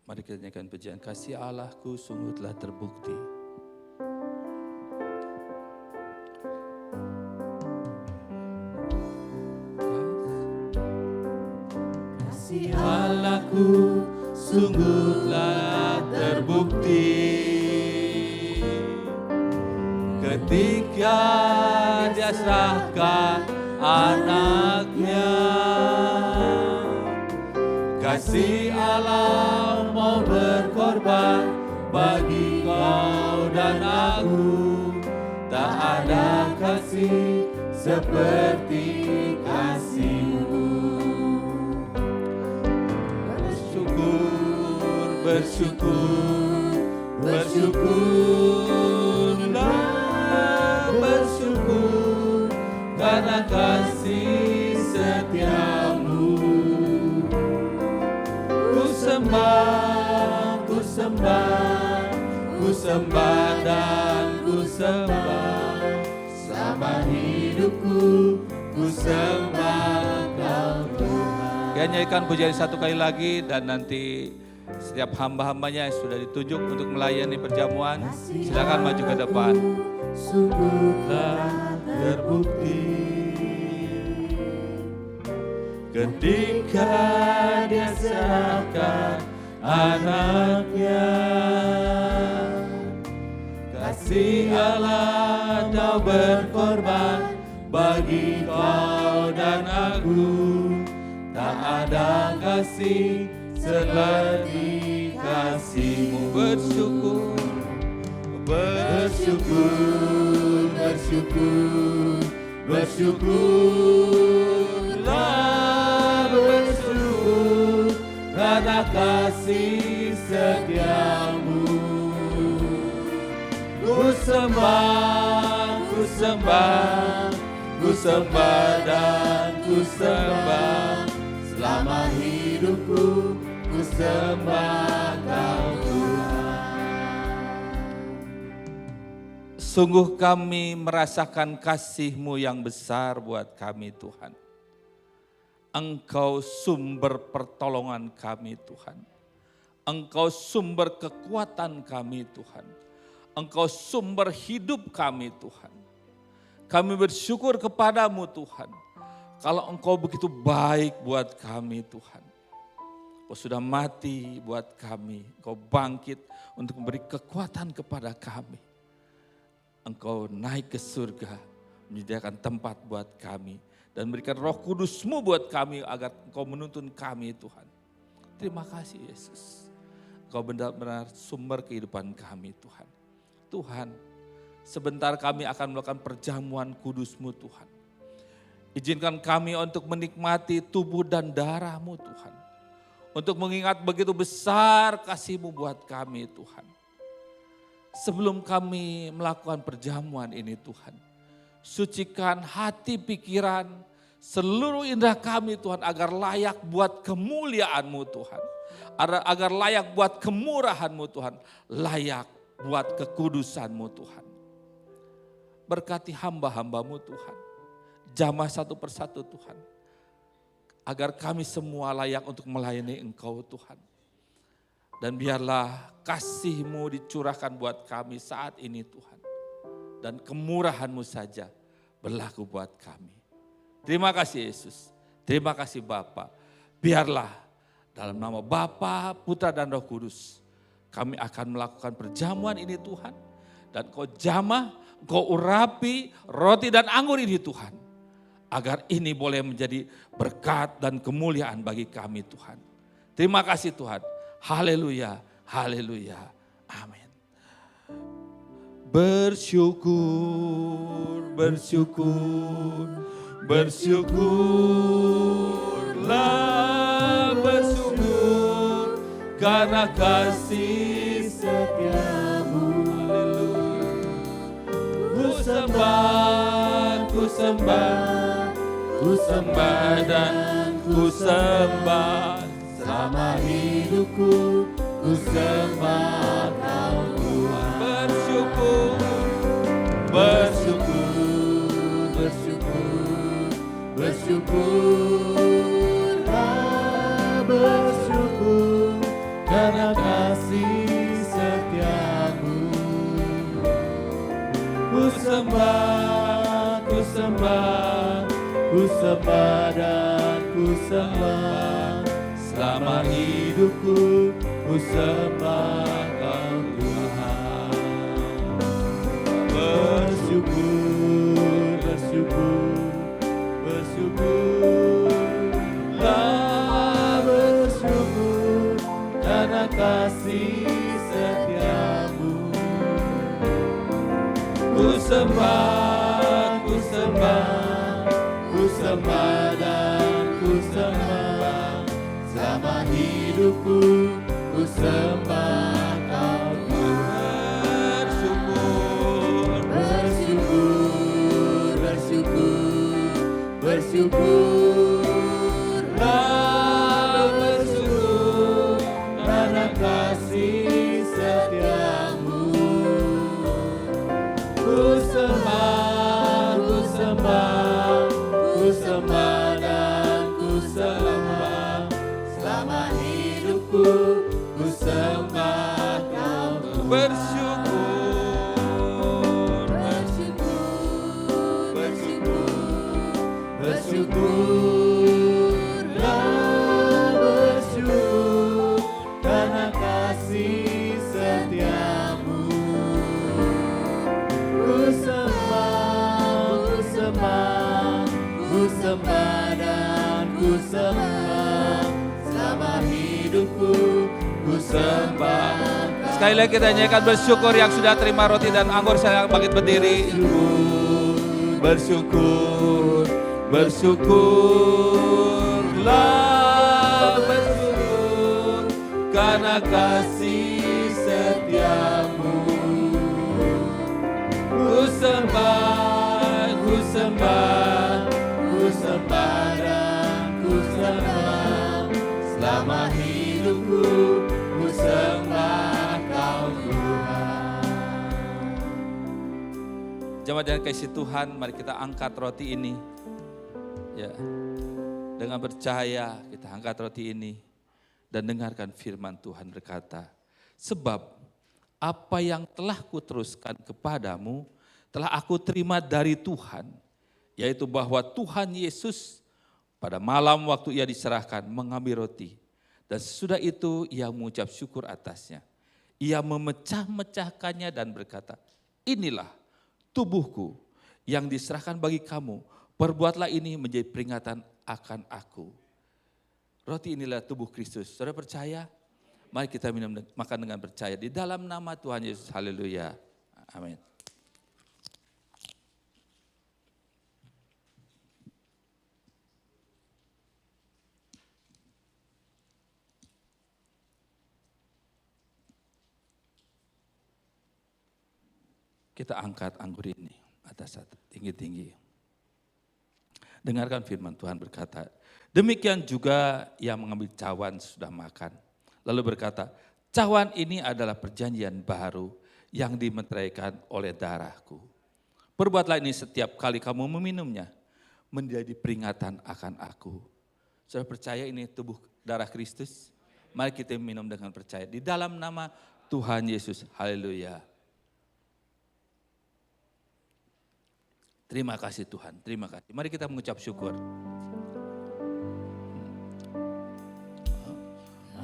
S3: Mari kita nyanyikan pujian, kasih Allahku sungguh telah terbukti. kasih Allahku sungguhlah terbukti ketika Dia serahkan anaknya. Kasih Allah mau berkorban bagi kau dan aku. Tak ada kasih seperti kasih-Mu. Bersyukur, bersyukur, bersyukurlah, bersyukur karena kasih setia-Mu. Ku sembah, ku sembah, ku sembah dan ku sembah. Selama hidupku ku sembah Kau Tuhan.
S5: Kita nyanyikan pujian satu kali lagi dan nanti setiap hamba-hambanya yang sudah ditunjuk untuk melayani perjamuan, silakan maju ke depan.
S3: Sungguhlah terbukti ketika Dia serahkan anaknya. Kasih Allah tahu berkorban bagi kau dan aku. Tak ada kasih seperti kasih-Mu. Bersyukur, bersyukur, bersyukur, bersyukurlah, bersyukur karena kasih setia-Mu. Ku sembah, ku sembah, ku sembah dan ku sembah. Selama hidupku ku sembah Kau Tuhan.
S5: Sungguh kami merasakan kasih-Mu yang besar buat kami Tuhan. Engkau sumber pertolongan kami Tuhan. Engkau sumber kekuatan kami Tuhan. Engkau sumber hidup kami Tuhan. Kami bersyukur kepadamu Tuhan. Kalau Engkau begitu baik buat kami Tuhan. Engkau sudah mati buat kami. Engkau bangkit untuk memberi kekuatan kepada kami. Engkau naik ke surga, menyediakan tempat buat kami. Dan berikan Roh Kudus-Mu buat kami agar Engkau menuntun kami Tuhan. Terima kasih Yesus. Engkau benar-benar sumber kehidupan kami Tuhan. Tuhan, sebentar kami akan melakukan perjamuan kudus-Mu Tuhan. Izinkan kami untuk menikmati tubuh dan darah-Mu Tuhan. Untuk mengingat begitu besar kasih-Mu buat kami Tuhan. Sebelum kami melakukan perjamuan ini Tuhan. Sucikan hati pikiran seluruh indera kami Tuhan agar layak buat kemuliaan-Mu Tuhan. Agar layak buat kemurahan-Mu Tuhan. Layak buat kekudusan-Mu Tuhan. Berkati hamba-hamba-Mu Tuhan. Jamah satu persatu Tuhan. Agar kami semua layak untuk melayani Engkau Tuhan. Dan biarlah kasih-Mu dicurahkan buat kami saat ini Tuhan. Dan kemurahan-Mu saja berlaku buat kami. Terima kasih Yesus. Terima kasih Bapa. Biarlah dalam nama Bapa, Putra dan Roh Kudus. Kami akan melakukan perjamuan ini Tuhan. Dan Kau jamah, Kau urapi roti dan anggur ini Tuhan. Agar ini boleh menjadi berkat dan kemuliaan bagi kami Tuhan. Terima kasih Tuhan. Haleluya, haleluya, amin. Bersyukur, bersyukur, bersyukurlah, bersyukur karena kasih setia-Mu. Haleluya. Ku sembah, ku sembah, ku sembah dan ku sembah. Selama hidupku ku sembah Kau Tuhan. Bersyukur, bersyukur, bersyukur, bersyukurlah, bersyukur karena kasih setia-Mu. Ku sembah, ku sembah, ku sembah dan ku sembah.
S3: selama hidupku ku sembah Kau Tuhan. Bersyukur, bersyukur, bersyukurlah, bersyukur karena kasih setiamu. Ku sembah, ku sembah, ku sembah dan ku sembah selama hidupku ku sembah Kau Tuhan. Bersyukur, bersyukur, bersyukurlah, bersyukur karena kasih setiamu. Ku sembah, ku sembah, ku sembah dan ku sembah selama hidupku ku sembah Kau Tuhan.
S5: Bersyukur,
S3: Bersyukur, bersyukur, bersyukurlah, bersyukur karena kasih setiamu. Ku sembah, ku sembah, ku sembah dan ku sembah selama hidupku ku sembah.
S5: Sekali lagi kita nyanyikan bersyukur yang sudah terima roti dan anggur, saya bangkit berdiri.
S3: Bersyukur, bersyukurlah, bersyukur karena kasih setiamu. Ku sembah, ku sembah, ku sembah dan ku sembah selama hidupku ku sembah Kau Tuhan.
S5: Jemaat yang kasih Tuhan, mari kita angkat roti ini. Ya, dengan percaya kita angkat roti ini dan dengarkan firman Tuhan berkata, sebab apa yang telah kuteruskan kepadamu telah aku terima dari Tuhan, yaitu bahwa Tuhan Yesus pada malam waktu ia diserahkan mengambil roti, dan sesudah itu ia mengucap syukur atasnya. Ia memecah-mecahkannya dan berkata, inilah tubuhku yang diserahkan bagi kamu, perbuatlah ini menjadi peringatan akan aku. Roti inilah tubuh Kristus. Saudara percaya? Mari kita makan dengan percaya di dalam nama Tuhan Yesus. Haleluya. Amin. Kita angkat anggur ini atas tinggi-tinggi. Dengarkan firman Tuhan berkata, demikian juga yang mengambil cawan sudah makan. Lalu berkata, cawan ini adalah perjanjian baru yang dimeteraikan oleh darahku. Perbuatlah ini setiap kali kamu meminumnya, menjadi peringatan akan aku. Saudara percaya ini tubuh darah Kristus? Mari kita minum dengan percaya. Di dalam nama Tuhan Yesus, haleluya. Terima kasih Tuhan, terima kasih. Mari kita mengucap syukur.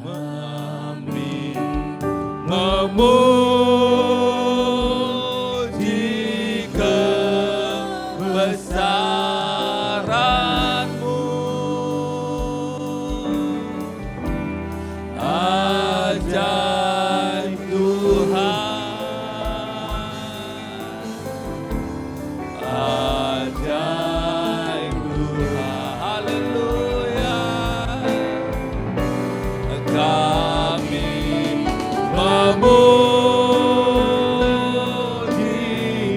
S3: Amin. Memuji kebesaran-Mu, ajaib Tuhan. Ajaib Tuhan, haleluya. Kami memuji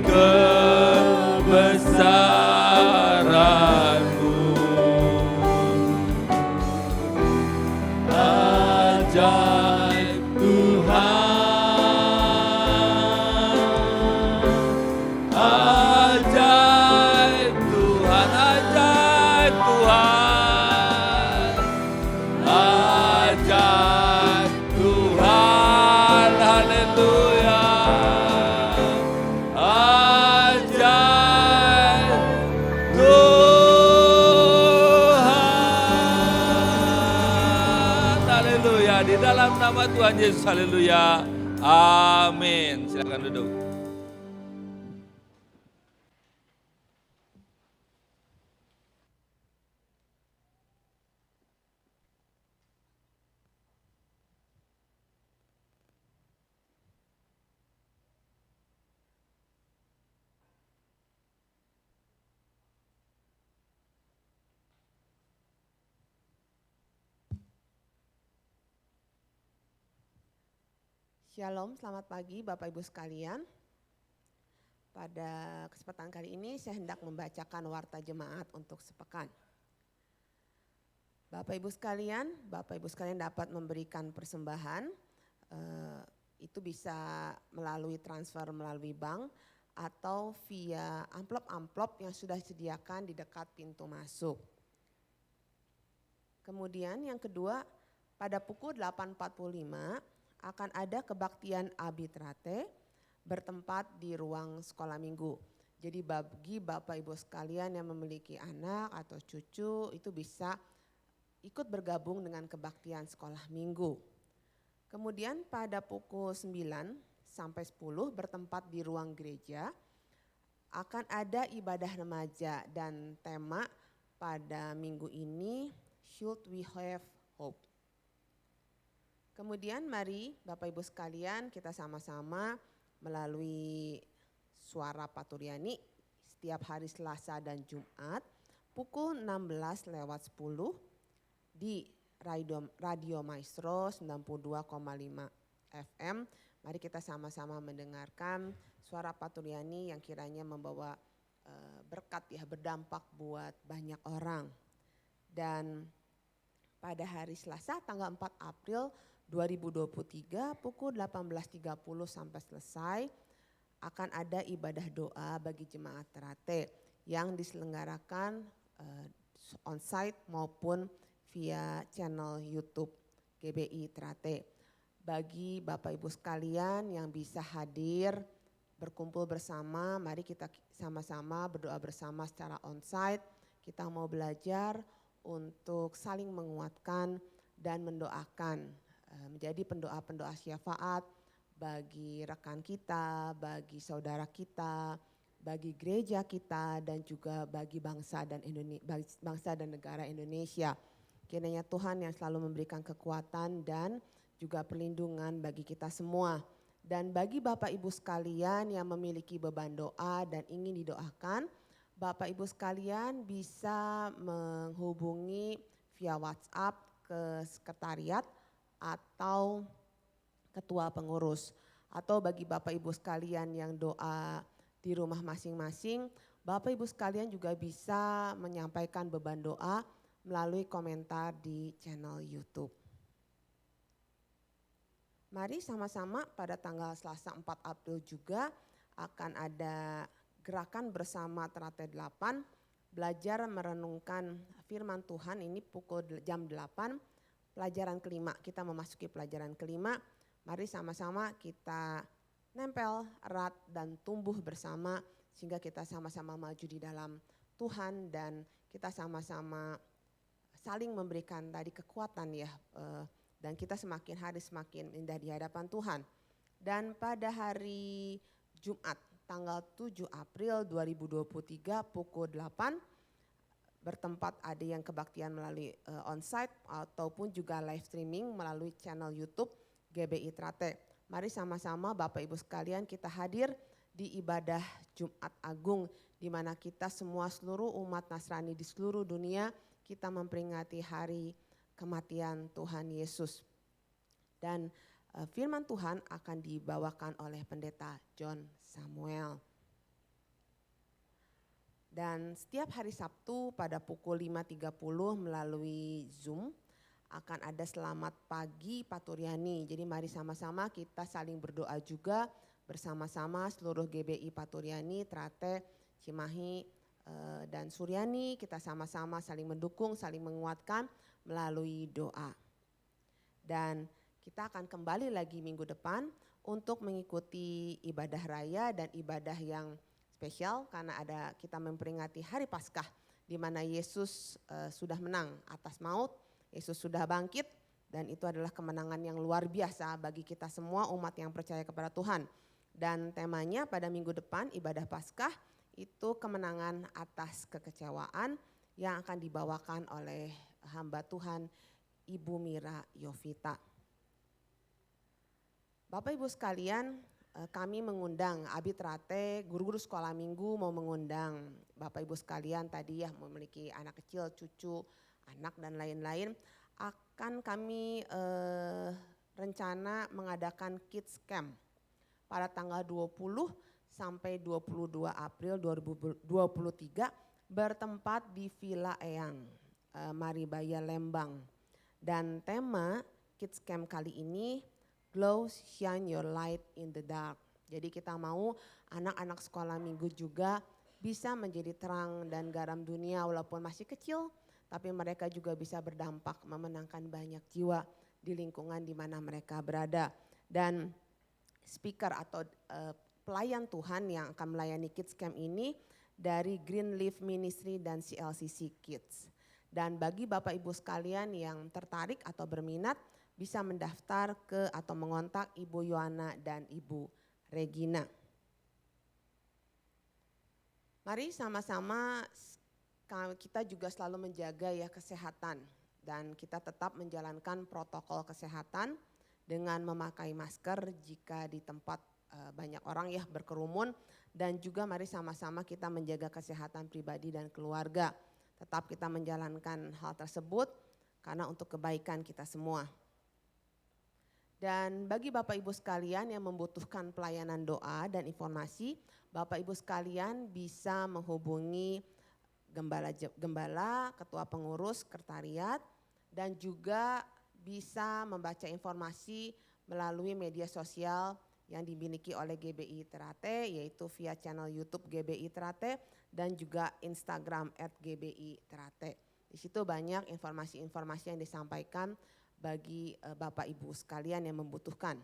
S3: kebesaran
S5: nama Tuhan Yesus. Haleluya. Amin. Silakan duduk.
S6: Shalom, selamat pagi Bapak Ibu sekalian. Pada kesempatan kali ini saya hendak membacakan warta jemaat untuk sepekan. Bapak Ibu sekalian dapat memberikan persembahan, itu bisa melalui transfer melalui bank atau via amplop-amplop yang sudah disediakan di dekat pintu masuk. Kemudian yang kedua, pada pukul 8.45 akan ada kebaktian Abitrate bertempat di ruang sekolah minggu. Jadi bagi Bapak Ibu sekalian yang memiliki anak atau cucu itu bisa ikut bergabung dengan kebaktian sekolah minggu. Kemudian pada pukul 9 sampai 10 bertempat di ruang gereja akan ada ibadah remaja dan tema pada minggu ini Should We Have Hope. Kemudian mari Bapak Ibu sekalian kita sama-sama melalui suara Paturyani setiap hari Selasa dan Jumat pukul 16:10 di Radio Maestro 92,5 FM. Mari kita sama-sama mendengarkan suara Paturyani yang kiranya membawa berkat ya, berdampak buat banyak orang. Dan pada hari Selasa tanggal 4 April 2023 pukul 18.30 sampai selesai akan ada ibadah doa bagi jemaat Terate yang diselenggarakan on-site maupun via channel YouTube GBI Terate. Bagi Bapak Ibu sekalian yang bisa hadir berkumpul bersama, mari kita sama-sama berdoa bersama secara on-site. Kita mau belajar untuk saling menguatkan dan mendoakan, menjadi pendoa-pendoa syafaat bagi rekan kita, bagi saudara kita, bagi gereja kita dan juga bagi bangsa dan negara Indonesia. Kiranya Tuhan yang selalu memberikan kekuatan dan juga perlindungan bagi kita semua. Dan bagi Bapak Ibu sekalian yang memiliki beban doa dan ingin didoakan, Bapak Ibu sekalian bisa menghubungi via WhatsApp ke sekretariat atau ketua pengurus. Atau bagi Bapak Ibu sekalian yang doa di rumah masing-masing, Bapak Ibu sekalian juga bisa menyampaikan beban doa melalui komentar di channel YouTube. Mari sama-sama pada tanggal Selasa 4 April juga akan ada gerakan bersama Terate 8, belajar merenungkan firman Tuhan ini pukul jam 8. Pelajaran kelima, kita memasuki pelajaran kelima. Mari sama-sama kita nempel erat dan tumbuh bersama sehingga kita sama-sama maju di dalam Tuhan dan kita sama-sama saling memberikan tadi kekuatan ya, dan kita semakin hari semakin indah di hadapan Tuhan. Dan pada hari Jumat tanggal 7 April 2023 pukul 8 bertempat ada yang kebaktian melalui onsite ataupun juga live streaming melalui channel YouTube GBI Terate. Mari sama-sama Bapak Ibu sekalian kita hadir di ibadah Jumat Agung di mana kita semua seluruh umat Nasrani di seluruh dunia kita memperingati hari kematian Tuhan Yesus. Dan firman Tuhan akan dibawakan oleh Pendeta John Samuel. Dan setiap hari Sabtu pada pukul 5.30 melalui Zoom akan ada selamat pagi Paturyani. Jadi mari sama-sama kita saling berdoa juga bersama-sama seluruh GBI Paturyani, Terate, Cimahi dan Suryani. Kita sama-sama saling mendukung, saling menguatkan melalui doa. Dan kita akan kembali lagi minggu depan untuk mengikuti ibadah raya dan ibadah yang spesial karena kita memperingati hari Paskah di mana Yesus sudah menang atas maut, Yesus sudah bangkit Dan itu adalah kemenangan yang luar biasa bagi kita semua umat yang percaya kepada Tuhan. Dan temanya pada minggu depan ibadah Paskah itu kemenangan atas kekecewaan yang akan dibawakan oleh hamba Tuhan Ibu Mira Yovita. Bapak Ibu sekalian, kami mengundang Abitrate, guru-guru sekolah minggu mau mengundang Bapak Ibu sekalian tadi ya memiliki anak kecil, cucu, anak dan lain-lain. Akan kami rencana mengadakan Kids Camp pada tanggal 20 sampai 22 April 2023 bertempat di Villa Eyang, Maribaya, Lembang. Dan tema Kids Camp kali ini, Glow Shine Your Light in the Dark. Jadi kita mau anak-anak sekolah minggu juga bisa menjadi terang dan garam dunia walaupun masih kecil, tapi mereka juga bisa berdampak memenangkan banyak jiwa di lingkungan di mana mereka berada. Dan speaker atau pelayan Tuhan yang akan melayani Kids Camp ini dari Green Leaf Ministry dan CLCC Kids. Dan bagi Bapak Ibu sekalian yang tertarik atau berminat bisa mendaftar ke atau mengontak Ibu Yohana dan Ibu Regina. Mari sama-sama kita juga selalu menjaga ya kesehatan dan kita tetap menjalankan protokol kesehatan dengan memakai masker jika di tempat banyak orang ya berkerumun, dan juga mari sama-sama kita menjaga kesehatan pribadi dan keluarga. Tetap kita menjalankan hal tersebut karena untuk kebaikan kita semua. Dan bagi Bapak Ibu sekalian yang membutuhkan pelayanan doa dan informasi, Bapak Ibu sekalian bisa menghubungi gembala, ketua pengurus, sekretariat, dan juga bisa membaca informasi melalui media sosial yang dimiliki oleh GBI Ternate, yaitu via channel YouTube GBI Ternate dan juga Instagram @GBI Ternate. Di situ banyak informasi-informasi yang disampaikan bagi Bapak Ibu sekalian yang membutuhkan.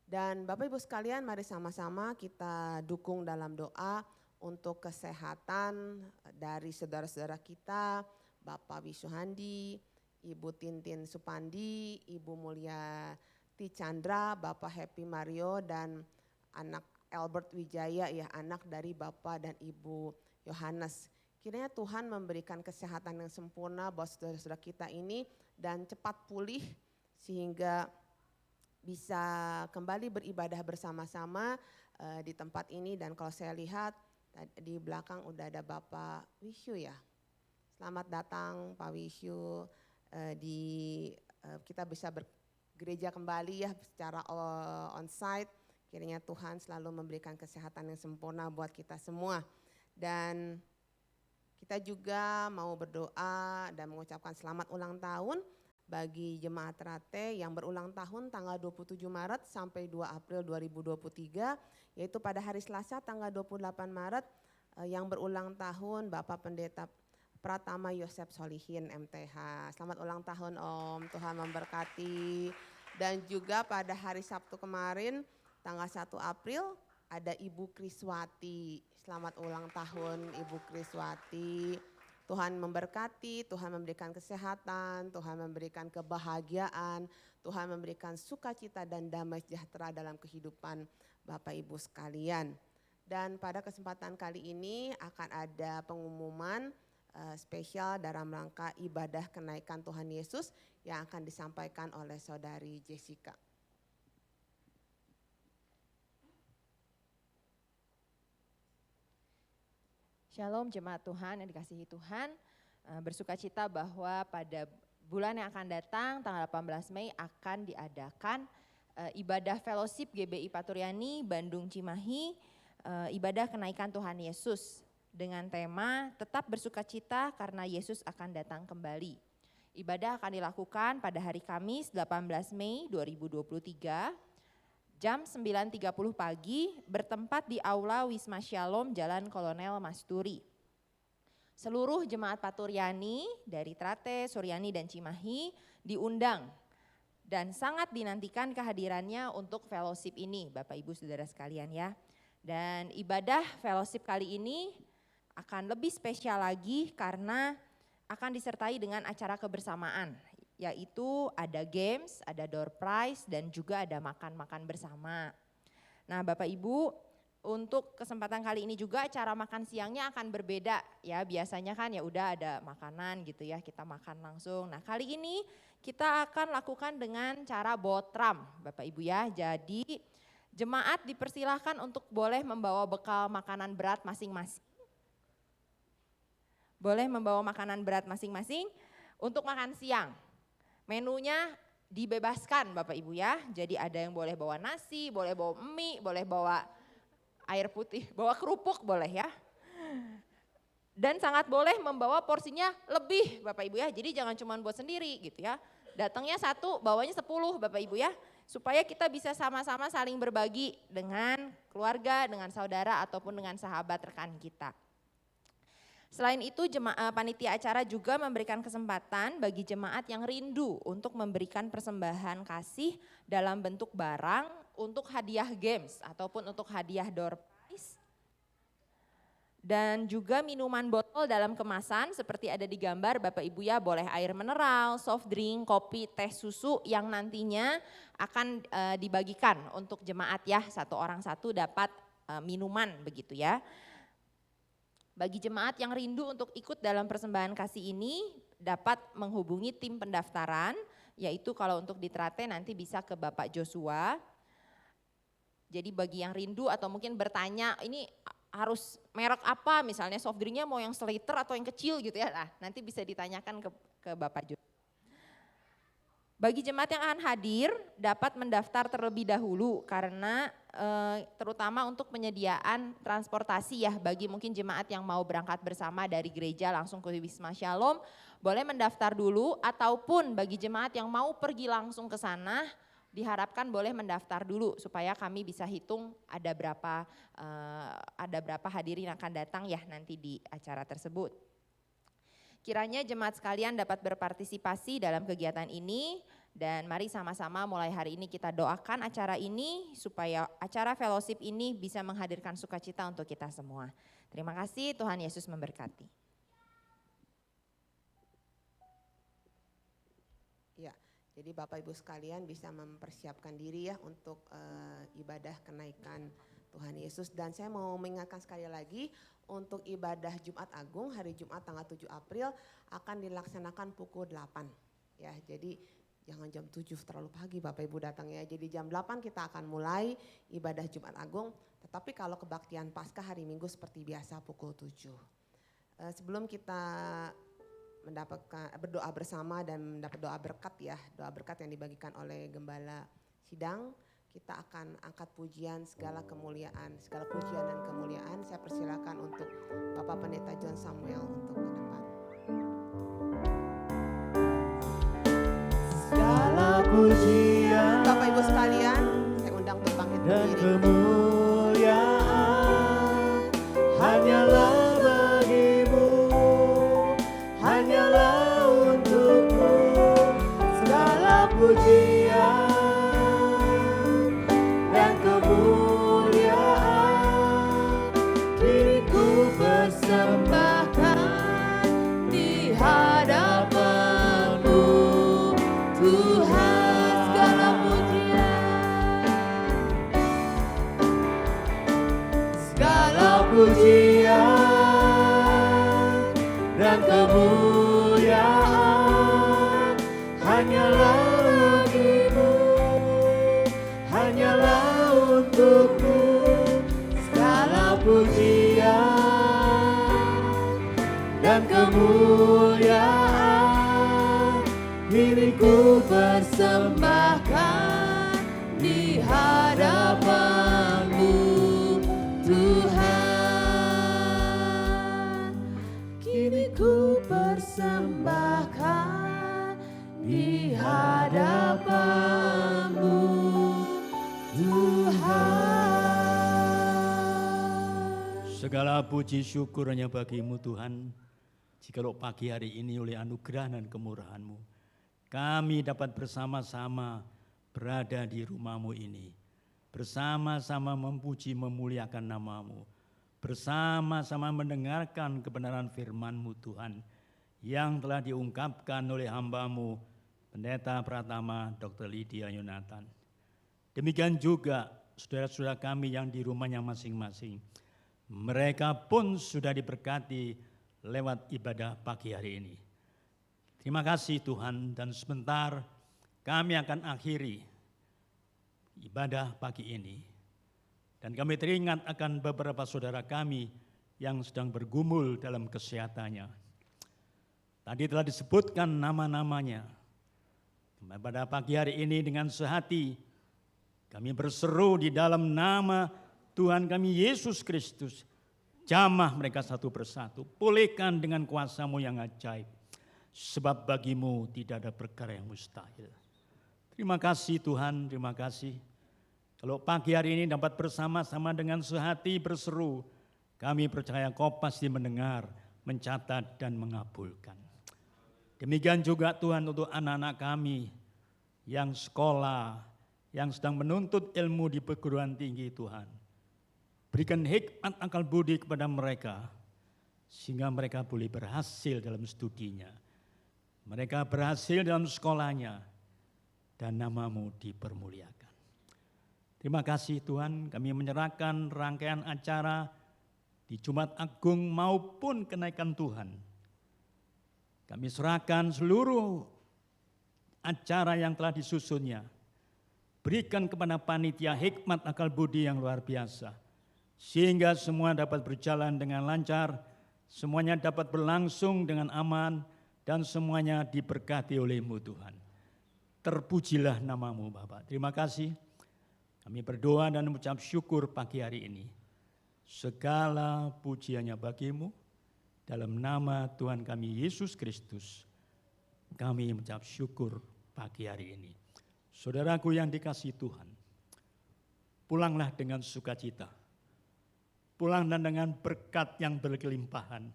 S6: Dan Bapak Ibu sekalian, mari sama-sama kita dukung dalam doa untuk kesehatan dari saudara-saudara kita, Bapak Wisuhandi, Ibu Tintin Supandi, Ibu Mulia Chandra, Bapak Happy Mario, dan anak Albert Wijaya ya, anak dari Bapak dan Ibu Yohanes. Kiranya Tuhan memberikan kesehatan yang sempurna buat saudara-saudara kita ini dan cepat pulih sehingga bisa kembali beribadah bersama-sama di tempat ini. Dan kalau saya lihat di belakang udah ada Bapak Wisyu ya. Selamat datang Pak Wisyu, kita bisa bergereja kembali ya secara on-site. Kiranya Tuhan selalu memberikan kesehatan yang sempurna buat kita semua. Dan kita juga mau berdoa dan mengucapkan selamat ulang tahun bagi Jemaat Ternate yang berulang tahun tanggal 27 Maret sampai 2 April 2023, yaitu pada hari Selasa tanggal 28 Maret yang berulang tahun Bapak Pendeta Pratama Yosef Solihin MTH. Selamat ulang tahun Om, Tuhan memberkati. Dan juga pada hari Sabtu kemarin tanggal 1 April ada Ibu Kriswati. Selamat ulang tahun Ibu Kriswati. Tuhan memberkati, Tuhan memberikan kesehatan, Tuhan memberikan kebahagiaan, Tuhan memberikan sukacita dan damai sejahtera dalam kehidupan Bapak Ibu sekalian. Dan pada kesempatan kali ini akan ada pengumuman spesial dalam rangka ibadah kenaikan Tuhan Yesus yang akan disampaikan oleh Saudari Jessica.
S7: Shalom jemaat Tuhan yang dikasihi Tuhan, bersukacita bahwa pada bulan yang akan datang tanggal 18 Mei akan diadakan ibadah fellowship GBI Paturyani Bandung Cimahi, ibadah kenaikan Tuhan Yesus dengan tema tetap bersukacita karena Yesus akan datang kembali. Ibadah akan dilakukan pada hari Kamis 18 Mei 2023 jam 9.30 pagi bertempat di Aula Wisma Shalom Jalan Kolonel Masturi. Seluruh jemaat Paturyani dari Ternate, Suryani dan Cimahi diundang dan sangat dinantikan kehadirannya untuk fellowship ini Bapak Ibu Saudara sekalian ya. Dan ibadah fellowship kali ini akan lebih spesial lagi karena akan disertai dengan acara kebersamaan yaitu ada games, ada door prize, dan juga ada makan-makan bersama. Nah Bapak Ibu, untuk kesempatan kali ini juga cara makan siangnya akan berbeda ya. Biasanya kan ya udah ada makanan gitu ya, kita makan langsung. Nah kali ini kita akan lakukan dengan cara botram Bapak Ibu ya. Jadi jemaat dipersilahkan untuk boleh membawa bekal makanan berat masing-masing. Boleh membawa makanan berat masing-masing untuk makan siang. Menunya dibebaskan Bapak Ibu ya. Jadi ada yang boleh bawa nasi, boleh bawa mie, boleh bawa air putih, bawa kerupuk boleh ya. Dan sangat boleh membawa porsinya lebih Bapak Ibu ya. Jadi jangan cuma buat sendiri gitu ya. Datangnya 1, bawanya 10 Bapak Ibu ya. Supaya kita bisa sama-sama saling berbagi dengan keluarga, dengan saudara ataupun dengan sahabat rekan kita. Selain itu panitia acara juga memberikan kesempatan bagi jemaat yang rindu untuk memberikan persembahan kasih dalam bentuk barang untuk hadiah games ataupun untuk hadiah door prize. Dan juga minuman botol dalam kemasan seperti ada di gambar Bapak Ibu ya, boleh air mineral, soft drink, kopi, teh, susu yang nantinya akan dibagikan untuk jemaat ya, 1 orang 1 dapat minuman begitu ya. Bagi jemaat yang rindu untuk ikut dalam persembahan kasih ini dapat menghubungi tim pendaftaran, yaitu kalau untuk di Trate nanti bisa ke Bapak Joshua. Jadi bagi yang rindu atau mungkin bertanya ini harus merek apa, misalnya soft drinknya mau yang seliter atau yang kecil gitu ya, nah, nanti bisa ditanyakan ke Bapak Joshua. Bagi jemaat yang akan hadir dapat mendaftar terlebih dahulu karena terutama untuk penyediaan transportasi ya bagi mungkin jemaat yang mau berangkat bersama dari gereja langsung ke Wisma Shalom boleh mendaftar dulu, ataupun bagi jemaat yang mau pergi langsung ke sana diharapkan boleh mendaftar dulu supaya kami bisa hitung ada berapa hadirin akan datang ya nanti di acara tersebut. Kiranya jemaat sekalian dapat berpartisipasi dalam kegiatan ini dan mari sama-sama mulai hari ini kita doakan acara ini supaya acara fellowship ini bisa menghadirkan sukacita untuk kita semua. Terima kasih, Tuhan Yesus memberkati.
S6: Ya, jadi Bapak Ibu sekalian bisa mempersiapkan diri ya untuk ibadah kenaikan Tuhan Yesus. Dan saya mau mengingatkan sekali lagi untuk ibadah Jumat Agung hari Jumat tanggal 7 April akan dilaksanakan pukul 8. Ya, jadi jangan jam 7 terlalu pagi Bapak Ibu datang ya. Jadi jam 8 kita akan mulai ibadah Jumat Agung. Tetapi kalau kebaktian Paskah hari Minggu seperti biasa pukul 7. Sebelum kita mendapatkan berdoa bersama dan mendapat doa berkat ya. Doa berkat yang dibagikan oleh Gembala Sidang. Kita akan angkat pujian segala kemuliaan, segala pujian dan kemuliaan. Saya persilakan untuk Bapak Pendeta John Samuel untuk ke depan.
S3: Segala pujian
S6: Bapak Ibu sekalian, saya undang untuk bangkit
S3: dan
S6: berdiri.
S3: kemuliaan hanyalah bagimu, hanyalah untukmu. Segala pujian dan kemuliaan kini ku persembahkan di hadapan-Mu, Tuhan. Segala pujian dan kemuliaan hanyalah bagimu, hanyalah untukmu. Segala pujian dan kemuliaan kini ku persembahkan di hadapan-Mu, Tuhan. Kini ku persembahkan di hadapan-Mu, Tuhan.
S8: Segala puji syukur hanya bagi-Mu Tuhan. Jikalau pagi hari ini oleh anugerah dan kemurahan-Mu, kami dapat bersama-sama berada di rumah-Mu ini. Bersama-sama memuji memuliakan nama-Mu. Bersama-sama mendengarkan kebenaran firman-Mu Tuhan. Yang telah diungkapkan oleh hamba-Mu Pendeta Pratama, Dr. Lydia Yonatan. Demikian juga saudara-saudara kami yang di rumahnya masing-masing. Mereka pun sudah diberkati lewat ibadah pagi hari ini. Terima kasih Tuhan, dan sebentar kami akan akhiri ibadah pagi ini. Dan kami teringat akan beberapa saudara kami yang sedang bergumul dalam kesehatannya. Tadi telah disebutkan nama-namanya. Pada pagi hari ini dengan sehati kami berseru di dalam nama Tuhan kami Yesus Kristus. Jamah mereka satu persatu, pulihkan dengan kuasa-Mu yang ajaib. Sebab bagimu tidak ada perkara yang mustahil. Terima kasih Tuhan, terima kasih. Kalau pagi hari ini dapat bersama-sama dengan sehati berseru, kami percaya Kau pasti mendengar, mencatat dan mengabulkan. Demikian juga Tuhan untuk anak-anak kami yang sekolah, yang sedang menuntut ilmu di perguruan tinggi Tuhan. Berikan hikmat akal budi kepada mereka, sehingga mereka boleh berhasil dalam studinya. Mereka berhasil dalam sekolahnya, dan nama-Mu dipermuliakan. Terima kasih Tuhan, kami menyerahkan rangkaian acara di Jumat Agung maupun kenaikan Tuhan. Kami serahkan seluruh acara yang telah disusunnya. Berikan kepada panitia hikmat akal budi yang luar biasa. Sehingga semua dapat berjalan dengan lancar, semuanya dapat berlangsung dengan aman, dan semuanya diberkati oleh-Mu Tuhan. Terpujilah nama-Mu Bapa. Terima kasih. Kami berdoa dan mengucap syukur pagi hari ini. Segala pujiannya bagi-Mu. Dalam nama Tuhan kami Yesus Kristus, kami mengucap syukur pagi hari ini. Saudaraku yang dikasihi Tuhan, pulanglah dengan sukacita. Pulanglah dengan berkat yang berkelimpahan.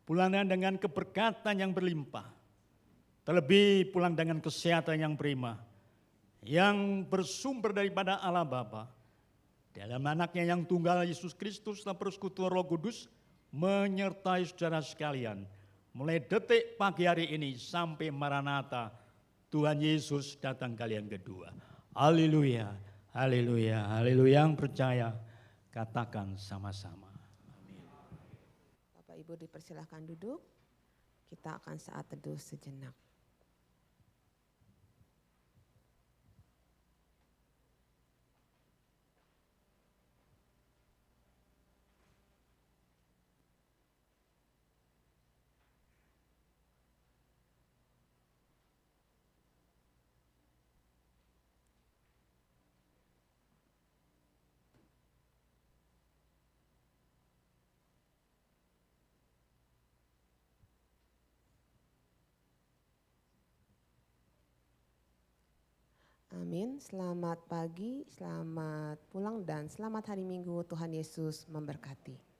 S8: Pulanglah dengan keberkatan yang berlimpah. Terlebih pulang dengan kesehatan yang prima, yang bersumber daripada Allah Bapa. Dalam anaknya yang tunggal Yesus Kristus dan persekutuan Roh Kudus, menyertai saudara sekalian mulai detik pagi hari ini sampai Maranatha Tuhan Yesus datang kali yang kedua. Haleluya, haleluya, haleluya. Yang percaya katakan sama-sama.
S6: Bapak Ibu dipersilahkan duduk. Kita akan saat teduh sejenak. Amin. Selamat pagi, selamat pulang dan selamat hari Minggu. Tuhan Yesus memberkati.